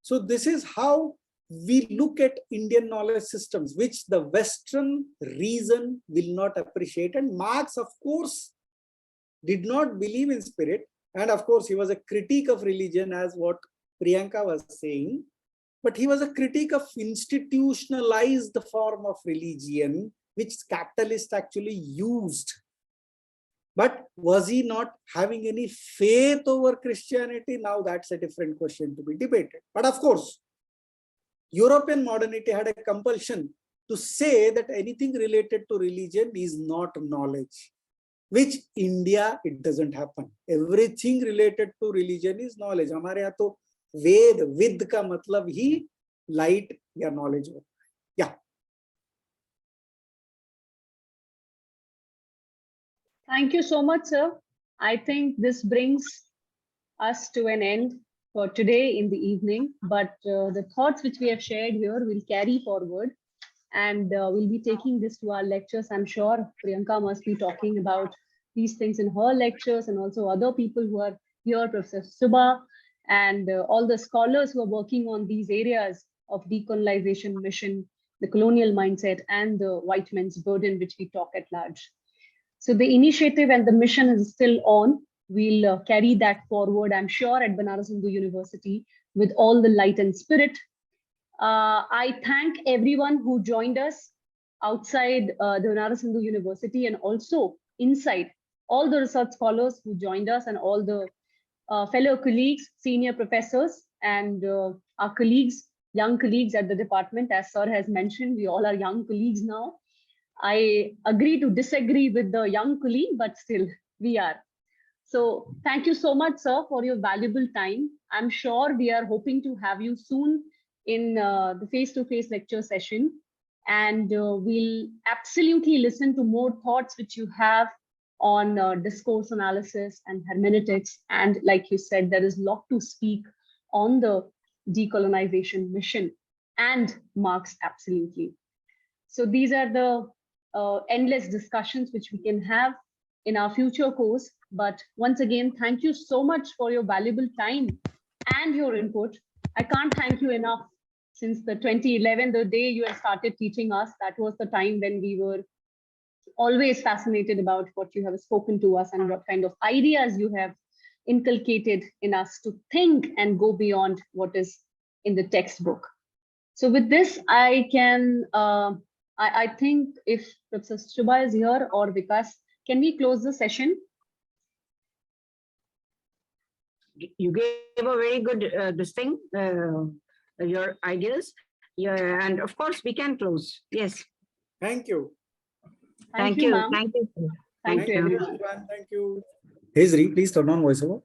B: So this is how we look at Indian knowledge systems, which the Western reason will not appreciate. And Marx, of course, did not believe in spirit. And of course, he was a critique of religion, as what Priyanka was saying. But he was a critique of institutionalized form of religion, which capitalists actually used. But was he not having any faith over Christianity? Now that's a different question to be debated. But of course, European modernity had a compulsion to say that anything related to religion is not knowledge. which India, it doesn't happen. Everything related to religion is knowledge. हमारे यहाँ तो वेद, with का मतलब ही light या knowledge हो. Yeah.
A: Thank you so much, sir. I think this brings us to an end for today in the evening, but the thoughts which we have shared here will carry forward, and we'll be taking this to our lectures. I'm sure Priyanka must be talking about these things in her lectures, and also other people who are here, Professor Subha, and all the scholars who are working on these areas of decolonization mission, the colonial mindset, and the white man's burden, which we talk at large. So the initiative and the mission is still on. We'll carry that forward, I'm sure, at Banaras Hindu University with all the light and spirit. I thank everyone who joined us outside the Banaras Hindu University, and also inside, all the research scholars who joined us, and all the fellow colleagues, senior professors, and our colleagues, young colleagues at the department. As sir has mentioned, we all are young colleagues now. I agree to disagree with the young colleague, but still we are. So thank you so much, sir, for your valuable time. I'm sure we are hoping to have you soon in the face-to-face lecture session. And we'll absolutely listen to more thoughts which you have on discourse analysis and hermeneutics. And like you said, there is a lot to speak on the decolonization mission and Marx, absolutely. So these are the endless discussions which we can have in our future course. But once again, thank you so much for your valuable time and your input. I can't thank you enough. Since the 2011, the day you have started teaching us, that was the time when we were always fascinated about what you have spoken to us and what kind of ideas you have inculcated in us to think and go beyond what is in the textbook. So with this, I can, I think if Professor Shubha is here or Vikas, can we close the session?
C: You gave a very good this thing, your ideas. Yeah, and of course we can close. Yes.
B: Thank you.
C: Thank you.
A: ma'am.
C: Thank you.
A: Thank you, everyone.
B: Thank you. Hezri, please turn on voiceover.